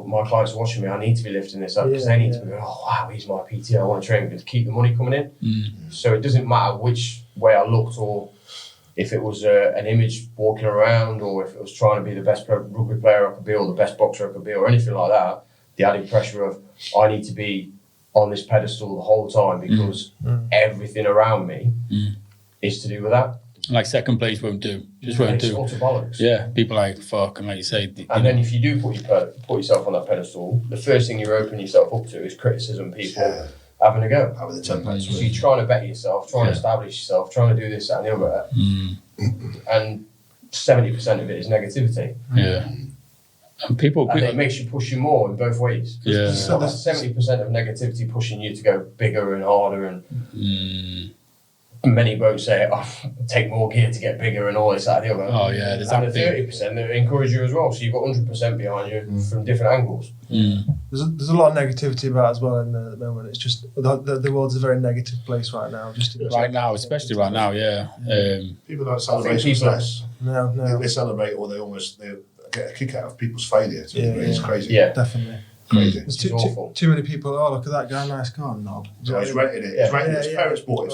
my clients are watching me, I need to be lifting this up, because they need to be going, oh, wow, he's my PT, I want to train him to keep the money coming in. So it doesn't matter which way I looked, or if it was an image walking around, or if it was trying to be the best rugby player I could be, or the best boxer I could be, or anything like that. The added pressure of, I need to be on this pedestal the whole time, because everything around me is to do with that. Like second place won't do. Just won't do. It's utter bollocks. Yeah, people like, fuck, and like you say... And then if you do put yourself on that pedestal, the first thing you're opening yourself up to is criticism, people having a go. Having the templates. So you're trying to better yourself, trying to establish yourself, trying to do this, that and the other. And 70% of it is negativity. Yeah. And it makes you push you more in both ways. Yeah. So there's 70% of negativity pushing you to go bigger and harder, and many won't say, oh, take more gear to get bigger and all this, that and the other. Oh yeah, there's and the 30% that encourage you as well. So you've got 100% behind you from different angles. There's a lot of negativity about it as well in the moment. It's just the world's a very negative place right now. Especially right now, yeah. People don't celebrate success. No. They celebrate, or they get a kick out of people's failure. It's crazy. Yeah, definitely. Crazy. There's too many people. Oh, look at that guy, nice car, knob. So he's rented it. He's rented it. His parents bought it.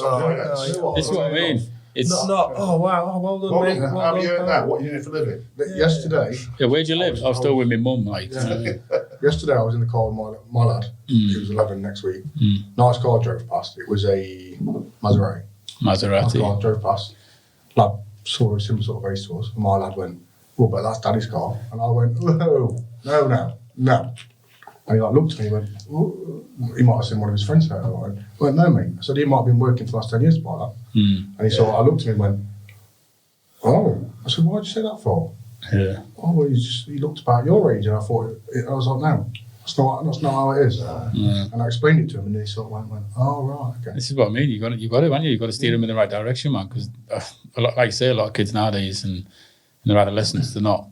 This is what I mean. It's not. Oh wow! Oh, well done, mate. How have you earned that? What are you doing for a living? Yesterday. Yeah, where'd you live? I was still with my mum, like. Yesterday I was in the car with my lad. He was 11 next week. Nice car drove past. It was a Maserati. Nice car drove past. Lad saw a similar sort of race to us. And my lad went, "Oh, but that's Daddy's car." And I went, "Oh, no." And he looked at me and went, oh. He might have seen one of his friends there. I went, no, mate. I said, he might have been working for the last 10 years to buy that. And he I looked at me and went, oh. I said, why'd you say that for? Yeah. Oh, well, he looked about your age. And I thought, I was like, no, that's not how it is. And I explained it to him, and he sort of went, oh, right, okay. This is what I mean. You got it, haven't you? You got to steer them in the right direction, man. Because, like you say, a lot of kids nowadays and in their adolescence, they're not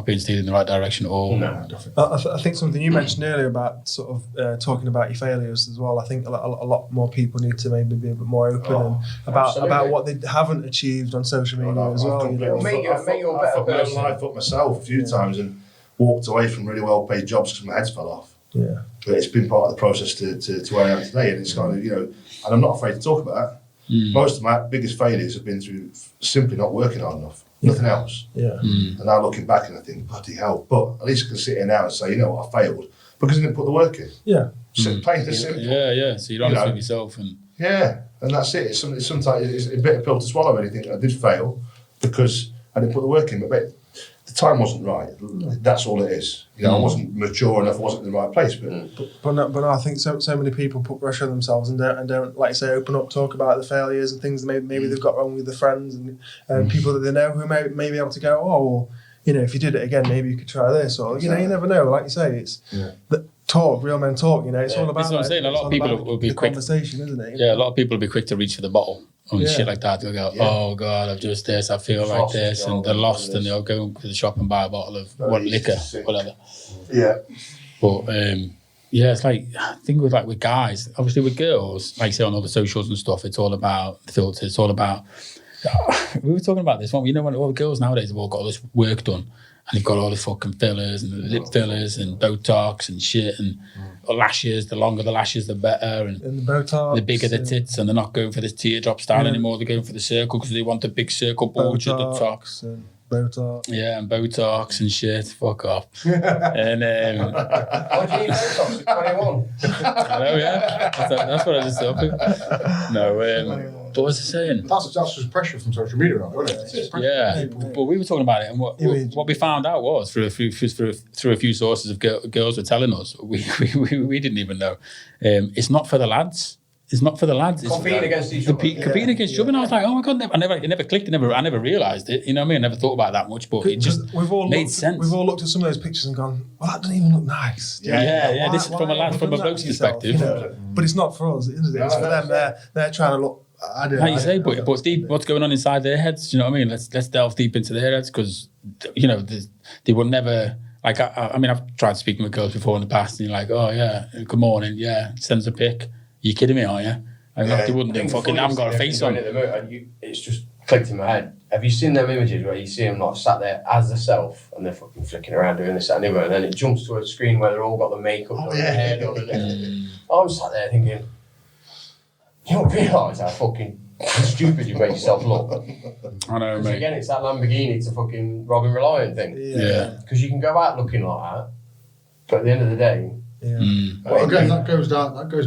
being steered in the right direction at all. No, definitely. I think something you mentioned earlier about sort of talking about your failures as well. I think a lot more people need to maybe be a bit more open about what they haven't achieved on social media as well. Make you a better person. I've put myself a few times and walked away from really well-paid jobs because my head's fell off. Yeah, but it's been part of the process to where I am today, and it's kind of and I'm not afraid to talk about that. Most of my biggest failures have been through simply not working hard enough. Nothing else. Yeah. And now looking back and I think, bloody hell. But at least I can sit here now and say, you know what, I failed because I didn't put the work in. Yeah. Plain and simple. Yeah. So you're honest with yourself. And that's it. Sometimes it's a bit of pill to swallow. And I think I did fail because I didn't put the work in. But the time wasn't right. That's all it is. You know, I wasn't mature enough. I wasn't in the right place. But no, I think so many people put pressure on themselves and don't like you say open up, talk about the failures and things that maybe they've got wrong with their friends and people that they know who may be able to go, oh, well, you know, if you did it again, maybe you could try this, or you know, you never know. Like you say, it's talk, real men talk. You know, it's all about. That's what I'm saying. A lot of people will be quick. Conversation, isn't it? Yeah, a lot of people will be quick to reach for the bottle and shit like that. They'll go, oh God, I've just this, I feel like this, and they're lost, and they'll go to the shop and buy a bottle of liquor, whatever. Yeah. But yeah, it's like I think with guys, obviously with girls, like say on all the socials and stuff, it's all about filters. It's all about. We were talking about this one. You know, when all the girls nowadays have all got all this work done, and they've got all the fucking fillers and the lip fillers and Botox and shit and lashes. The longer the lashes, the better. And the Botox, the bigger the tits, and they're not going for this teardrop style anymore. They're going for the circle because they want the big circle bulge at the top. Botox. Yeah, and Botox and shit. Fuck off. And Why do you need Botox at 21? I know, yeah. That's what I just thought. No, what was I saying? That's just pressure from social media, isn't it? Yeah, but we were talking about it, and what we found out was through a few sources of girls were telling us, we didn't even know. It's not for the lads. It's not for the lads. It's competing against each other. Competing against each other. And I was like, oh my God, it never clicked. I never realised it. You know what I mean? I never thought about it that much, but it just made sense. We've all looked at some of those pictures and gone, well, that doesn't even look nice. Yeah. This is from a bloke's perspective. You know? But it's not for us, is it? It's for them. They're trying to look. How you say, but deep, what's going on inside their heads? Do you know what I mean? Let's delve deep into their heads because, you know, they will never. Like, I mean, I've tried speaking with girls before in the past, and you're like, oh yeah, good morning, yeah, sends a pic. You kidding me, are you? They wouldn't do fucking. I haven't got a face on. It's just clicked in my head. Have you seen them images where you see them like sat there as the self and they're fucking flicking around doing this and the other, and then it jumps to a screen where they're all got the makeup on their head or I'm sat there thinking, you don't realise how fucking stupid you make yourself look. I know, mate. Again, it's that Lamborghini to fucking Robin Reliant thing. Yeah. Because you can go out looking like that, but at the end of the day. Yeah. Well, again, that goes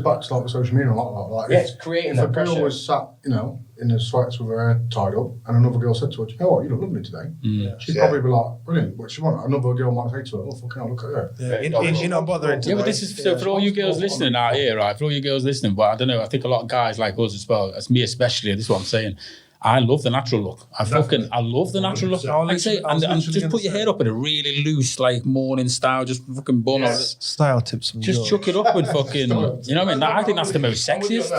back to like the social media a lot. Like, it's creating that pressure. If a girl was sat, you know, in the sweats with her hair tied up, and another girl said to her, "You know what? You look lovely today." She'd probably be like, "Brilliant." But she won't. Another girl might say to her, "Oh, fucking hell, look at her." Yeah. You're not bothering. Yeah, but this is so for all you girls listening out here, right? For all you girls listening, but I don't know. I think a lot of guys like us as well. As me especially. This is what I'm saying. I love the natural look. I love the natural look. Like I say, and just put your hair up in a really loose, like morning style, just fucking bun. Style tips. Just chuck it up with fucking. You know what I mean? I think that's the most sexiest.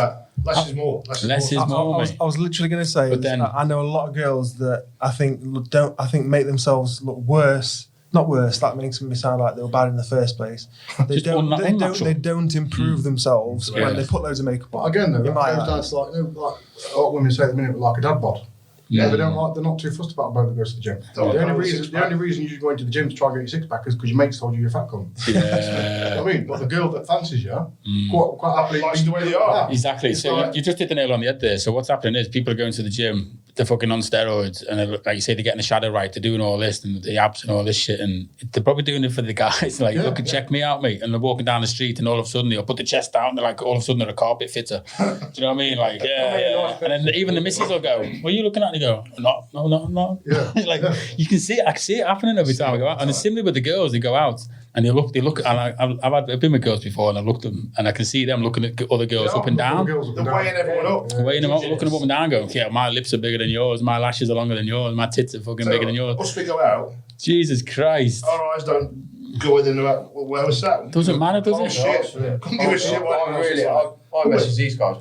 Less is more. Less is more. I was literally going to say, but then I know a lot of girls that I think make themselves look worse. Not worse. That makes me sound like they were bad in the first place. They don't improve themselves when they put loads of makeup on. But again, though, that's like, you know, like what women say at the minute, like a dad bod. Yeah, they're not too fussed about that goes to the gym. The only reason you go into the gym to try and get your six pack is because your mates told you you're fat cunt. Yeah. I mean, but the girl that fancies you, quite happily likes the way they are. Exactly. So you just hit the nail on the head there. So what's happening is people are going to the gym, they're fucking on steroids, and like you say, they're getting the shadow right, they're doing all this and the abs and all this shit, and they're probably doing it for the guys. Like, look and check me out, mate. And they're walking down the street, and all of a sudden they'll put the chest down. They're like, all of a sudden they're a carpet fitter. Do you know what I mean? Like, yeah. And then even the missus will go, "What are you looking at?" And they go, "No." Yeah. Like you can see it. I can see it happening every time I go out. And it's similar with the girls. They go out and they look. And I've been with girls before, and I've looked at them, and I can see them looking at other girls up and down. They're weighing everyone up. Weighing them up, looking them up and down, going, "Yeah, my lips are bigger than yours. My lashes are longer than yours. My tits are fucking bigger than yours." Once we go out, Jesus Christ, our eyes don't go within about where we're sat. Doesn't matter, does it? Shit. Couldn't give a shit what I message these guys.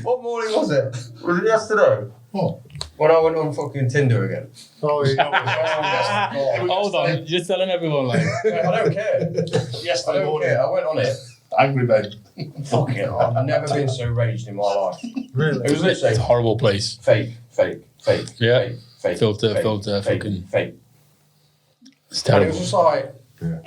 What morning was it? Was it yesterday? What? When I went on fucking Tinder again. Oh, yeah. Hold on, you're telling everyone like. I don't care. Yesterday morning. I went on it. Angry babe. Fucking hell. I've never been so raged in my life. Really? It was literally It's a horrible place. fake. Yeah. Fake. Filter, fake. fucking. Fake. It's And it terrible. was just like. Yeah.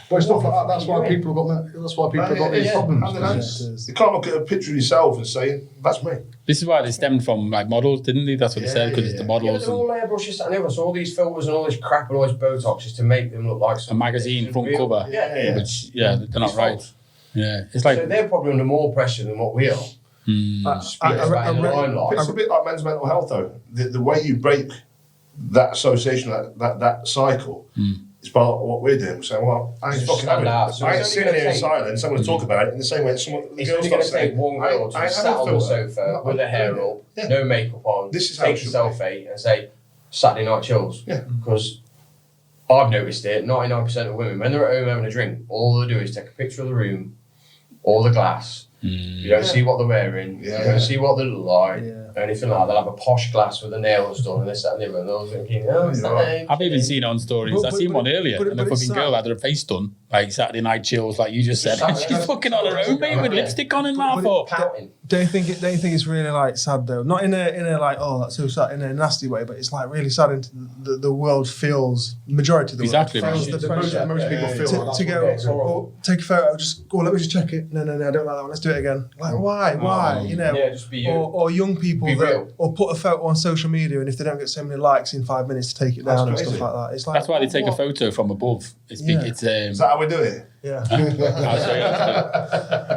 But stuff like that, that's why people have got these problems. You can't look at a picture of yourself and say, "That's me." This is why they stemmed from like models, didn't they? That's what they said, because it's the Yeah, models. they're all airbrushes and everything. So all these filters and all this crap and all this Botox is to make them look like A magazine front cover. Yeah. Which, they're not It's right. false. Yeah. It's like. So they're probably under more pressure than what we are. It's a bit like men's mental health, though. The way you break that association, that cycle, is part of what we're doing. We're saying, well, I ain't fucking having it. I ain't sitting here in silence. I'm going to talk about it in the same way the it's girls only going to saying, take one girl to sat on the sofa with her hair up, no makeup on, this is take a selfie and say, Saturday night chills. Yeah. Because I've noticed it, 99% of women, when they're at home having a drink, all they do is take a picture of the room, or the glass. You don't see what they're wearing, you don't see what they look like, or anything like that. They'll have a posh glass with the nails done and this, that, and the other, and they're all thinking, I've even seen it on stories. I seen one earlier, and the fucking girl had her face done, like Saturday night chills, like you just said. She's fucking on her own, mate, with lipstick on and that. Don't you think it's really like sad though? Not in a like, oh, that's so sad, in a nasty way, but it's like really sad. Into the world feels, majority of the world feels the pressure. Most people feel to go, oh, take a photo, just go, let me just check it. No, I don't like that one. Let's do it again. Like, why? You know, just be you. Or young people or put a photo on social media, and if they don't get so many likes in 5 minutes to take it down and stuff like that, it's like that's why they take a photo from above. It's is that how we do it? Yeah.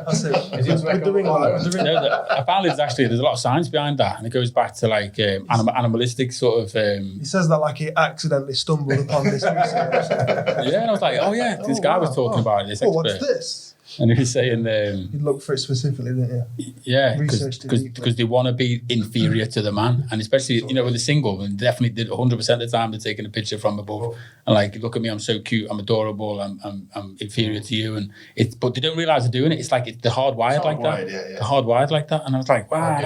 That's it. Is it with the ring light? I found there's a lot of science behind that, and it goes back to like animalistic sort of. He says that like he accidentally stumbled upon this research. And I was like, this guy was talking about it. This expert. What's this? And he was saying, you looked for it specifically, didn't you? Yeah, because they want to be inferior to the man, and especially with a single, and definitely did 100% of the time they're taking a picture from above, and like, look at me, I'm so cute, I'm adorable, I'm inferior to you, and but they don't realise they're doing it. It's like they're hardwired like that. They're hardwired like that, and I was like, wow,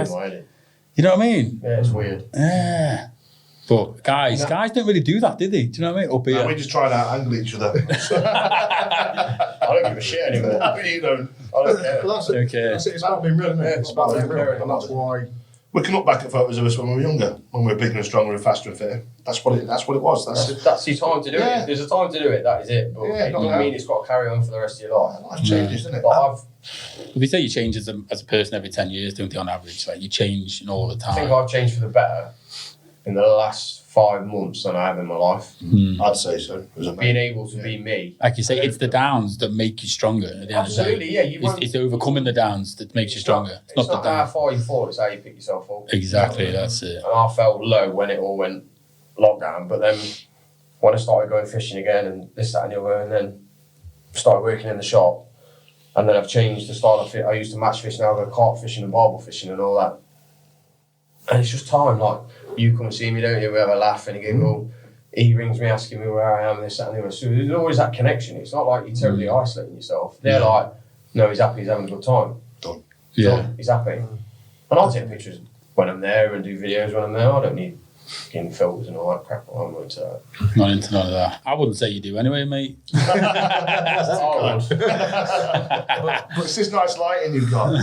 you know what I mean? Yeah, it's weird. Yeah. But guys don't really do that, did they? Do you know what I mean? Up here. We just try to angle each other. I don't give a shit anymore. You don't. I don't care. Well, that's it. It's about being real, isn't it? It's about being real, and that's why we can look back at photos of us when we were younger, when we were bigger and stronger and faster and fitter. That's what it was. That's your time to do it. If there's a time to do it, that is it. But it doesn't mean it's got to carry on for the rest of your life. Life changes, doesn't it? Well, they say you change as a person every 10 years, don't they, on average? Like, you change all the time. I think I've changed for the better in the last 5 months than I have in my life. I'd say so. Being able to be me. Like you say, it's the downs that make you stronger. At the Absolutely, end of the day. It's overcoming the downs that makes you stronger. It's not how far you fall, it's how you pick yourself up. Exactly, that's it. And I felt low when it all went lockdown, but then when I started going fishing again and this, that and the other, and then started working in the shop, and then I've changed the style of fish. I used to match fish, now I go carp fishing and barbel fishing and all that. And it's just time, like, you come and see me, don't you? We have a laugh and a giggle. He rings me asking me where I am, this, that, and the other. So there's always that connection. It's not like you're totally isolating yourself. They're like, no, he's happy, he's having a good time. Done. Yeah. He's happy. And I'll take pictures when I'm there and do videos when I'm there. I don't need fucking filters and all that crap. I'm not into that. Not into none of that. I wouldn't say you do anyway, mate. But it's this nice lighting you've got.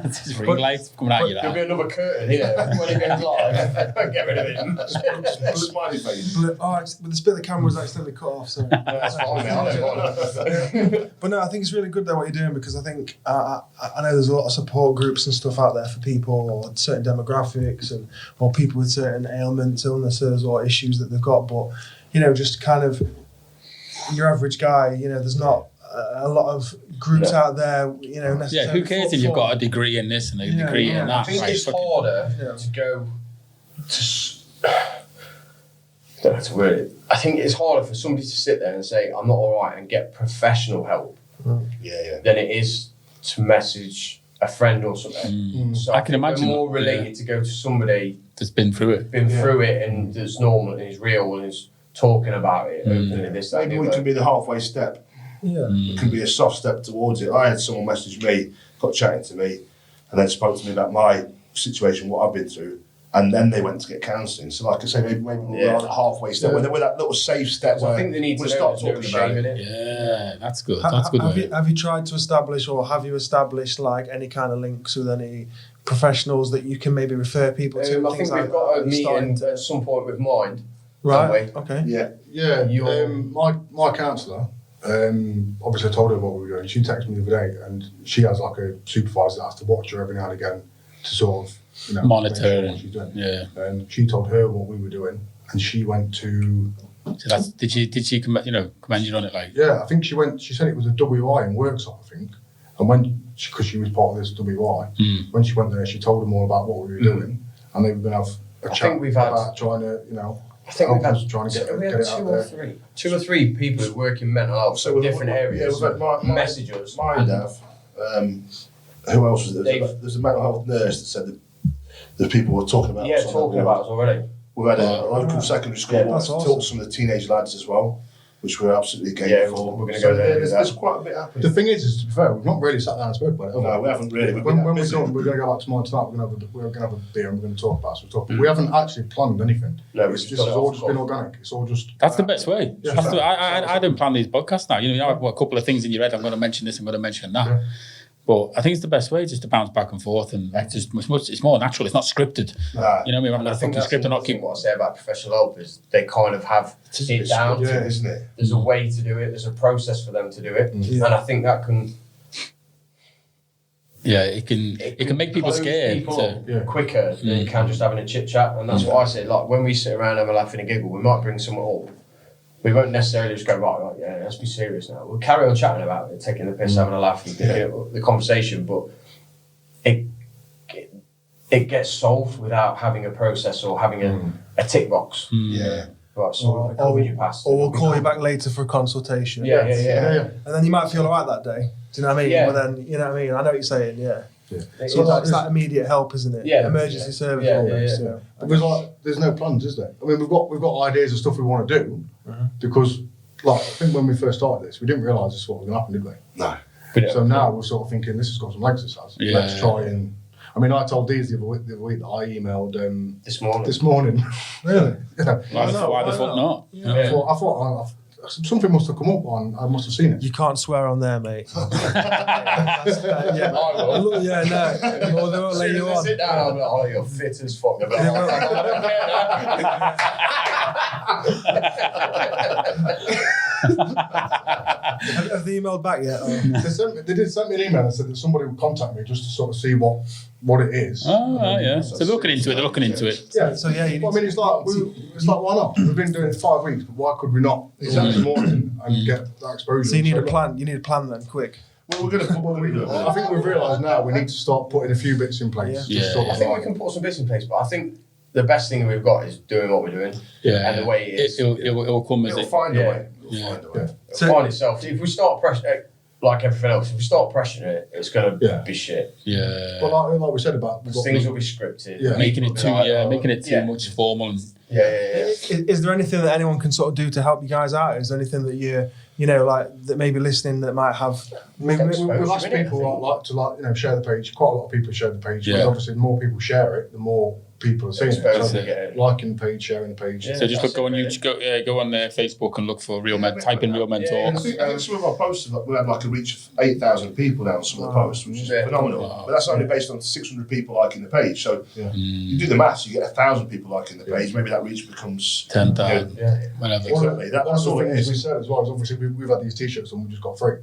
It's ring lights coming out of you. There'll be another curtain here when it goes live. Get rid of it. Smiley face. But the bit of the camera was accidentally cut off, so That's fine, mate. But no, I think it's really good though what you're doing, because I think I know there's a lot of support groups and stuff out there for people or certain demographics or people with certain ailments, illnesses or issues that they've got, but just kind of your average guy, there's not a lot of groups out there, necessarily. Who cares if you've got a degree in this and a degree in that? I think it's harder to go to. I don't know how to word it. I think it's harder for somebody to sit there and say, I'm not all right, and get professional help than it is to message a friend or something. So I can imagine more related to go to somebody that's been through it, and that's normal and is real and is talking about it openly. This, maybe we can be the halfway step. It can be a soft step towards it. I had someone message me, got chatting to me, and then spoke to me about my situation, what I've been through, and then they went to get counselling. So, like I say, maybe we're on a halfway step, with that little safe step. So I think they need to start talking about it. Yeah, that's good. That's good. Have you tried to establish, or have you established like any kind of links with any professionals that you can maybe refer people to? I think we've got a meeting at some point with Mind. Right. Okay. Yeah. My counsellor. Obviously, I told her what we were doing. She texted me the other day, and she has like a supervisor that has to watch her every now and again to sort of monitor what she's doing. Yeah. And she told her what we were doing, and she went to. So did she commend you on it? Like, yeah, I think she went. She said it was a WI in Worksop, I think, and when because she was part of this WI. When she went there, she told them all about what we were doing, and they were going to have a chat about trying to, I think we've had, trying to get it out there. Two or three people who work in mental health, so different areas. Yeah, message us. My dad. Who else was there? There's a mental health nurse that said that the people were talking about. Yeah, talking about us already. We had a local secondary school once to talk to some of the teenage lads as well, which we're absolutely game for. We're going to go there. There's quite a bit happening. The thing is, to be fair, we've not really sat down and spoke about it. No, we haven't really. When we're done, we're going to go out tomorrow tonight. We're going to have a beer and we're going to talk about some stuff. But we haven't actually planned anything. No, it's all just been organic. It's all just. That's the best way. Yeah. I don't plan these podcasts now. You know, I've got a couple of things in your head. I'm going to mention this. I'm going to mention that. Yeah. But I think it's the best way just to bounce back and forth, and it's more natural. It's not scripted. Nah. You know what I mean? I'm going to think the script and not keep. What I say about professional help is they kind of have it down, isn't it? There's a way to do it. There's a process for them to do it, and I think that can. Yeah, it can make people scared quicker than you can just having a chit chat, and that's what I say. Like when we sit around and have a laugh and a giggle, we might bring someone up. We won't necessarily just go, right, yeah, let's be serious now. We'll carry on chatting about it, taking the piss, having a laugh, and the conversation, but it gets solved without having a process or having a tick box. Yeah. Right, so we'll cover your past. Or we'll call you back later for a consultation. Yeah. And then you might feel alright that day. Do you know what I mean? Yeah. But then, you know what I mean? I know what you're saying, yeah. So It's it's that immediate help, isn't it? Yeah. Emergency service. Yeah. There's no plans, is there? I mean, we've got ideas of stuff we want to do, because, like, I think when we first started this, we didn't realise this was what was going to happen, did we? No. So now we're sort of thinking, this has got some legs, this has. Yeah. Let's try and... I mean, I told Deez the other week that I emailed... This morning. Really? Yeah. Why the fuck not? Yeah. I thought something must have come up on... I must have seen it. You can't swear on there, mate. I will. Yeah, no. Or they won't let you on. Sit down, I'll be like, oh, you're fit as fuck. Have they emailed back yet? They did send me an email and said that somebody would contact me just to sort of see what it is. Oh, yeah. So they're looking into it. Yeah. So yeah, Well, I mean, it's like why not? We've been doing it 5 weeks, but why could we not this morning and get that exposure? So you need a plan. You need a plan then, quick. Well, we're going to. I think we've realised now we need to start putting a few bits in place. Yeah. I think we can put some bits in place, but I think the best thing we've got is doing what we're doing. Yeah. And the way it is. It'll come as It'll it. find a way. Yeah. It'll find itself. If we start pressure, like everything else, if we start pressuring it, it's going to be shit. Yeah. But like we said about... Things will be scripted. Yeah. Making it too much formal. And, Is there anything that anyone can sort of do to help you guys out? Is there anything that you know, like that maybe listening that might have? We've asked people to share the page. Quite a lot of people share the page. Yeah. Because obviously, the more people share it, the more people are seeing it. Exposed So to get it. liking the page, sharing the page. Yeah. so just go on YouTube, go on Facebook and look for Real Men. Type in Real Men Yeah. I Talk. think some of our posts, we had like a reach of 8,000 people now on some of the posts, which is phenomenal. Wow. But that's only based on 600 people liking the page. So you do the maths, you get 1,000 people liking the page. Maybe that reach becomes 10,000. Yeah. Whatever. Exactly. That's all it is. We said as well is obviously we've had these t-shirts and we just got free.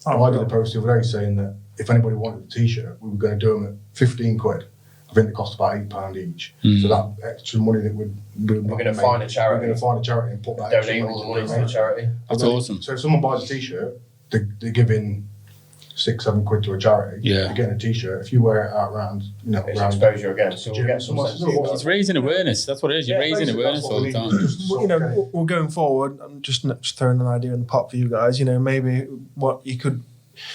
I did a post the other day saying that if anybody wanted a t-shirt, we were going to do them at 15 quid. I think they cost about £8 each. So that extra money that we're going to find a charity. We're going to find a charity and put that Donate all the money to the charity. That's awesome. So if someone buys a t-shirt, they're giving 6-7 quid to a charity. Yeah. You're getting a t-shirt. If you wear it out around, It's exposure again. So we'll get some sense. It's raising awareness. That's what it is. You're raising awareness all the time. You know, we're going forward. I'm just throwing an idea in the pot for you guys. You know, maybe what you could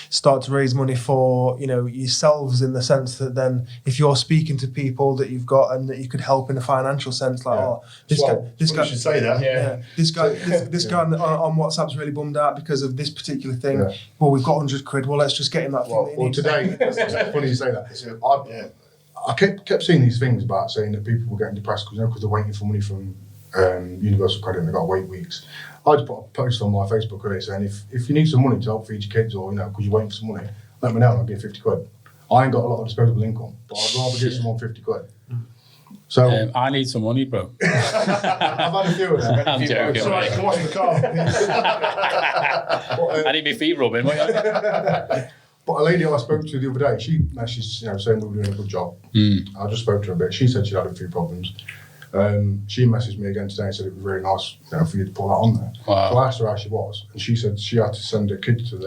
start to raise money for, you know, yourselves, in the sense that then if you're speaking to people that you've got and that you could help in a financial sense, like this guy should say that. this guy on WhatsApp's really bummed out because of this particular thing. Well, we've got 100 quid, well, let's just get him that thing that he needs. Today, it's funny you say that. I kept seeing these things about saying that people were getting depressed because they're waiting for money from Universal Credit and they've got to wait weeks. I just put a post on my Facebook earlier saying if you need some money to help feed your kids, or because you're waiting for some money, let me know and I'll give 50 quid. I ain't got a lot of disposable income, but I'd rather give someone 50 quid. So I need some money, bro. I've had a few of them. I'm joking. Sorry, come watch the car. I need my feet rubbing. But a lady I spoke to the other day, she messaged saying we were doing a good job. I just spoke to her a bit. She said she'd had a few problems. She messaged me again today and said it was really nice for you to put that on there. Wow. So I asked her how she was, and she said she had to send her kids to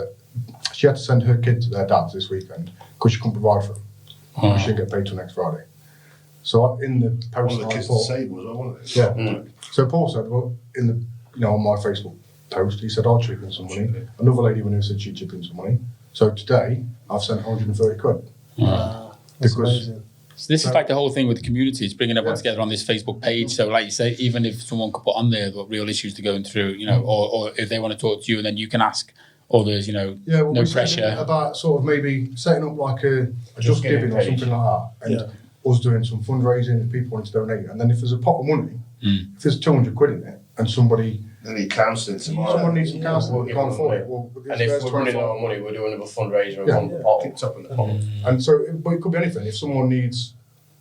she had to send her kid to their dad's this weekend because she couldn't provide for them. She didn't get paid till next Friday. So in the post, one of the kids disabled as well, wasn't it? Yeah. So Paul said, well, in the on my Facebook post, he said I'll chip in some money. Another lady who said she'd chip in some money. So today I've sent 130 quid. That's amazing. So this is like the whole thing with the community. It's bringing everyone together on this Facebook page. So like you say, even if someone could put on there what real issues they're going through, or if they want to talk to you, and then you can ask others, no pressure. About sort of maybe setting up like a Just Giving or something like that. And us doing some fundraising if people want to donate. And then if there's a pot of money, if there's 200 quid in it, and somebody... They need counselling tomorrow. Someone needs some counselling, we can't afford it. And if we're running out of money, we'll do another fundraiser and one pot. It's up in the pot. And so, but it could be anything. If someone needs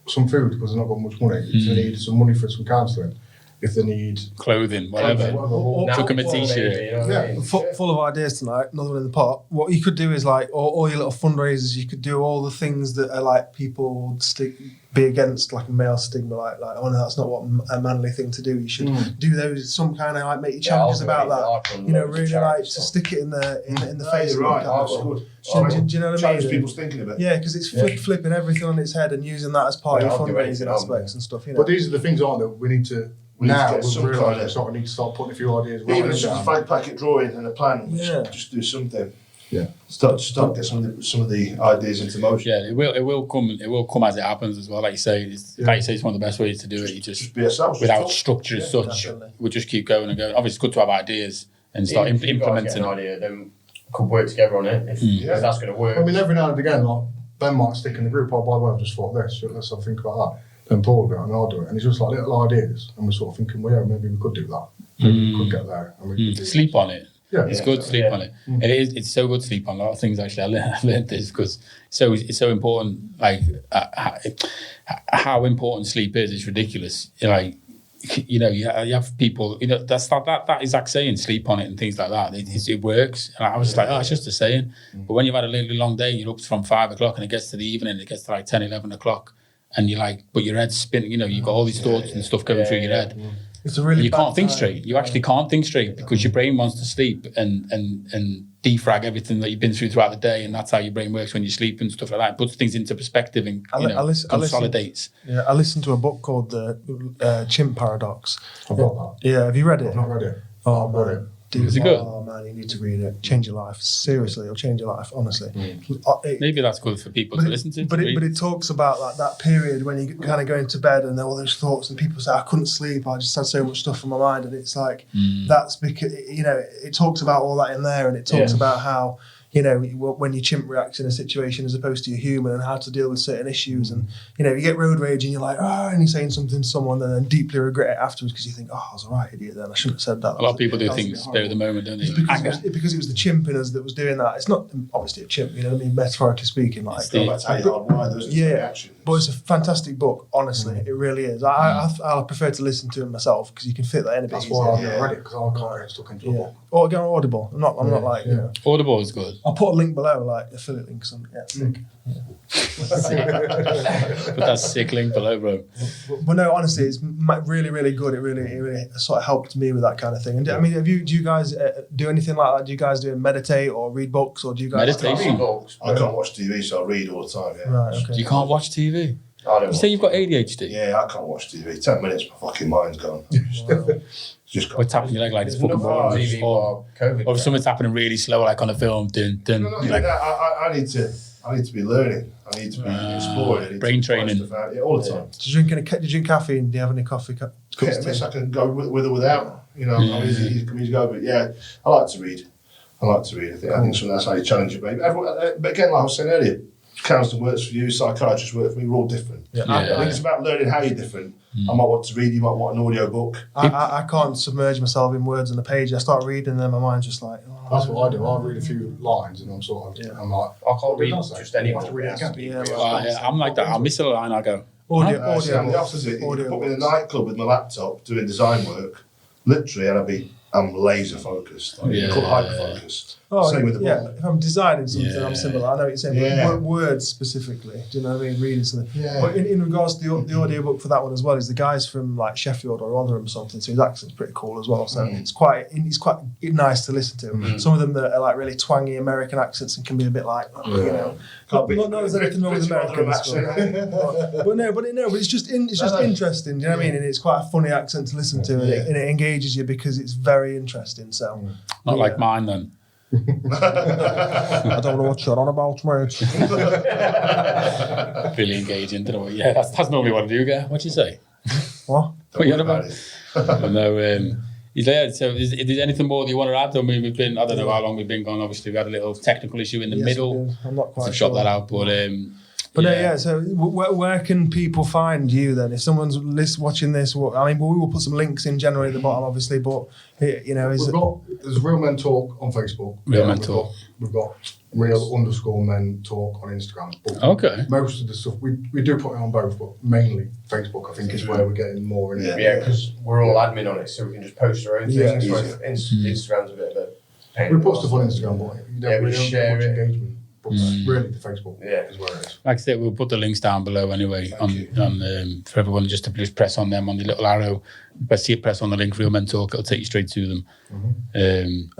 some food because they've not got much money, if they need some money for some counselling, if they need clothing, whatever. Took them a t-shirt. Full of ideas tonight, another one in the pot. What you could do is like all your little fundraisers, you could do all the things that are like people would be against, like a male stigma, like oh no, that's not what a manly thing to do. You should do those, some kind of like make your challenges about that. Really like to stick it in the face. Right, that's good. Do you know what I mean? Challenge people's thinking of it. Yeah, because it's flipping everything on its head and using that as part of your fundraising aspects and stuff. But these are the things, aren't they? We need to. Now we realise we sort of need to start putting a few ideas. Even just a fag packet drawing and a plan. Just do something. Yeah. Start get some of the ideas into motion. Yeah, it will come as it happens as well. Like you say, it's one of the best ways to do it. You just be yourself. Without structure as such, we'll just keep going and going. Obviously, it's good to have ideas and start implementing. An idea, then could work together on it if that's going to work. I mean, every now and again, like Ben might stick in the group. Oh, by the way, I've just thought this. Let's have a think about that. Then Paul will do it and I'll do it. And it's just like little ideas. And we're sort of thinking, well, yeah, maybe we could do that. Maybe we could get there. Sleep on it. Yeah, it's good to sleep on it. It's so good to sleep on a lot of things. Actually, I learned this because it's so important. Like how important sleep is. It's ridiculous. Like you have people. That is like saying sleep on it and things like that. It works. And I was just like, it's just a saying. But when you've had a really long day, you're up from 5 o'clock and it gets to the evening. It gets to like 10, 11 o'clock. And you're like, but your head's spinning, you've got all these thoughts and stuff going through your head. It's a really you can't think straight. You actually can't think straight because your brain wants to sleep and defrag everything that you've been through throughout the day, and that's how your brain works when you sleep and stuff like that. It puts things into perspective and consolidates. I listened to a book called The Chimp Paradox. I've got that. Yeah, have you read it? I've not read it. Oh, I've read it. Dude, is it good? Oh man, you need to read it. Change your life. Seriously, it'll change your life. Honestly, maybe that's good for people to listen to. But it talks about like that period when you kind of go into bed and all those thoughts, and people say, "I couldn't sleep. I just had so much stuff on my mind." And it's like that's because it talks about all that in there, and it talks about how when your chimp reacts in a situation as opposed to your human, and how to deal with certain issues. And you get road rage and you're like, and you're saying something to someone and then deeply regret it afterwards because you think, I was a right idiot then, I shouldn't have said that. A lot of people do things spare of the moment, don't they? Because it was the chimp in us that was doing that. It's not obviously a chimp, metaphorically speaking. Like, that's how you hardwire those reactions. But it's a fantastic book, honestly. It really is. I prefer to listen to it myself because you can fit that in a bit. That's why I've never read it, because I can't get stuck into a book. Or go on Audible. I'm not like Audible is good. I'll put a link below, like affiliate links. Sick. Put that sick link below, bro. But no, honestly, it's really, really good. It really sort of helped me with that kind of thing. And I mean, do you guys do anything like that? Do you guys meditate or read books, or do you guys meditation? I can't watch TV, so I read all the time. Yeah. Right, okay. You can't watch TV. You say you've got ADHD? Yeah, I can't watch TV. 10 minutes, my fucking mind's gone. Just what's tapping your leg like this fucking ball, or if something's happening really slow, like on a film. I need to be learning. I need to be exploring. Brain training. All the time. Do you drink caffeine? Do you have any coffee? I can go with or without. I'm easy to go. But yeah, I like to read. I think that's how you challenge your brain. But again, like I was saying earlier, counselling works for you, psychiatrist works for me. We're all different. I think it's about learning how you're different. I might want to read, you might want an audio book. I can't submerge myself in words on a page. I start reading and then my mind's just like... That's what I do. I'll read a few lines and I'm sort of... I'm like... I can't read just anyone. I'm like that. I'll miss a line, I'll go... Audio. I'm the opposite. You put me in a nightclub with my laptop doing design work, literally, and I'd be I'm laser focused. Like, you call it hyper focused. Oh, Same with the book. If I'm designing something, I'm similar. I know what you're saying, but words specifically. Do you know what I mean? Reading something. Yeah. But in regards to the audiobook for that one as well, is the guys from like Sheffield or Rotherham or something, so his accent's pretty cool as well. So it's quite nice to listen to. Some of them that are like really twangy American accents and can be a bit like, you know. Not there's anything wrong with Americans, but it's just interesting. Do you know what I mean? And it's quite a funny accent to listen to, and it engages you because it's very interesting. So not like mine then. I don't know what you're on about, mate. Really engaging, don't know. Yeah, that's normally what I do. What do you say? What? What you on about? No. Yeah. So, is there anything more that you want to add? I mean, I don't know how long we've been gone. Obviously, we had a little technical issue in the middle. I'm not quite sure. Shot that out, but. So where can people find you then? If someone's watching this, we will put some links in generally at the bottom, obviously. But there's Real Men Talk on Facebook. Real Men Talk. We've got Real_Men Talk on Instagram. But okay. Most of the stuff we do put it on both, but mainly Facebook. I think is where we're getting more in. Yeah, because we're all admin on it, so we can just post our own things. Instagram's a bit of a pain. We put stuff on Instagram, but you don't really share much it. engagement. Really, the Facebook is where it is. Like I said, we'll put the links down below anyway for everyone just to just press on them on the little arrow. Press on the link, Real Men Talk. It'll take you straight to them. And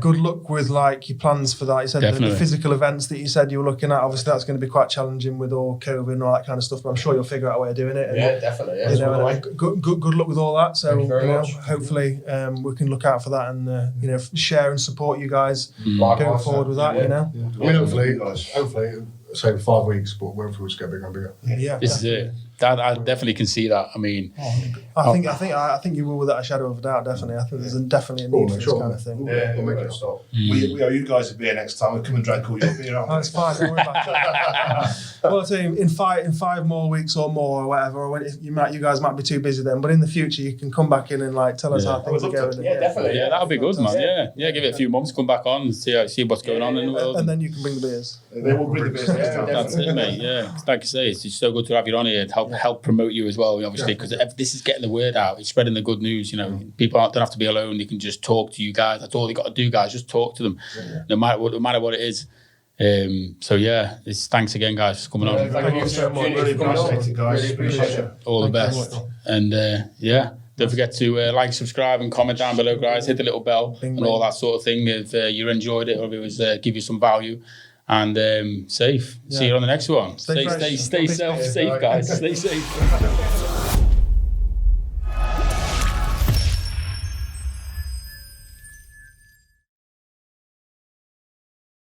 good luck with like your plans for that. You said the physical events that you said you were looking at. Obviously, that's going to be quite challenging with all COVID and all that kind of stuff. But I'm sure you'll figure out a way of doing it. And, definitely. Yeah, good luck with all that. So hopefully we can look out for that and share and support you guys going forward with that. I mean, hopefully, say 5 weeks, but we're just get bigger and bigger. Yeah, this is it. I definitely can see that. I mean, I think you will without a shadow of a doubt. Definitely, I think there's definitely a need for this kind of thing. We'll make it stop. We owe you guys a beer next time. We'll come and drink all your beer. That's fine. Don't worry about it. Well, I'll tell you, in 5 more weeks or more or whatever, or when you guys might be too busy then. But in the future, you can come back in and like tell us how things are going. Yeah, definitely. Yeah, that'll be good, man. Yeah, give it a few months, come back on, and see what's going on in the world, and then you can bring the beers. They will bring the beers next time. That's it, mate. Yeah, like I say, it's just so good to have you on here to help promote you as well, obviously, because this is getting the word out. It's spreading the good news. People don't have to be alone. They can just talk to you guys. That's all they got to do, guys. Just talk to them, no matter what it is. Thanks again, guys, for coming on. Thank you so much. Really fascinating, guys. Really appreciate it. All the best. And don't forget to like, subscribe, and comment down below, guys. Hit the little bell and all that sort of thing if you enjoyed it or if it was give you some value. And safe. See you on the next one. Stay safe, guys. Stay safe.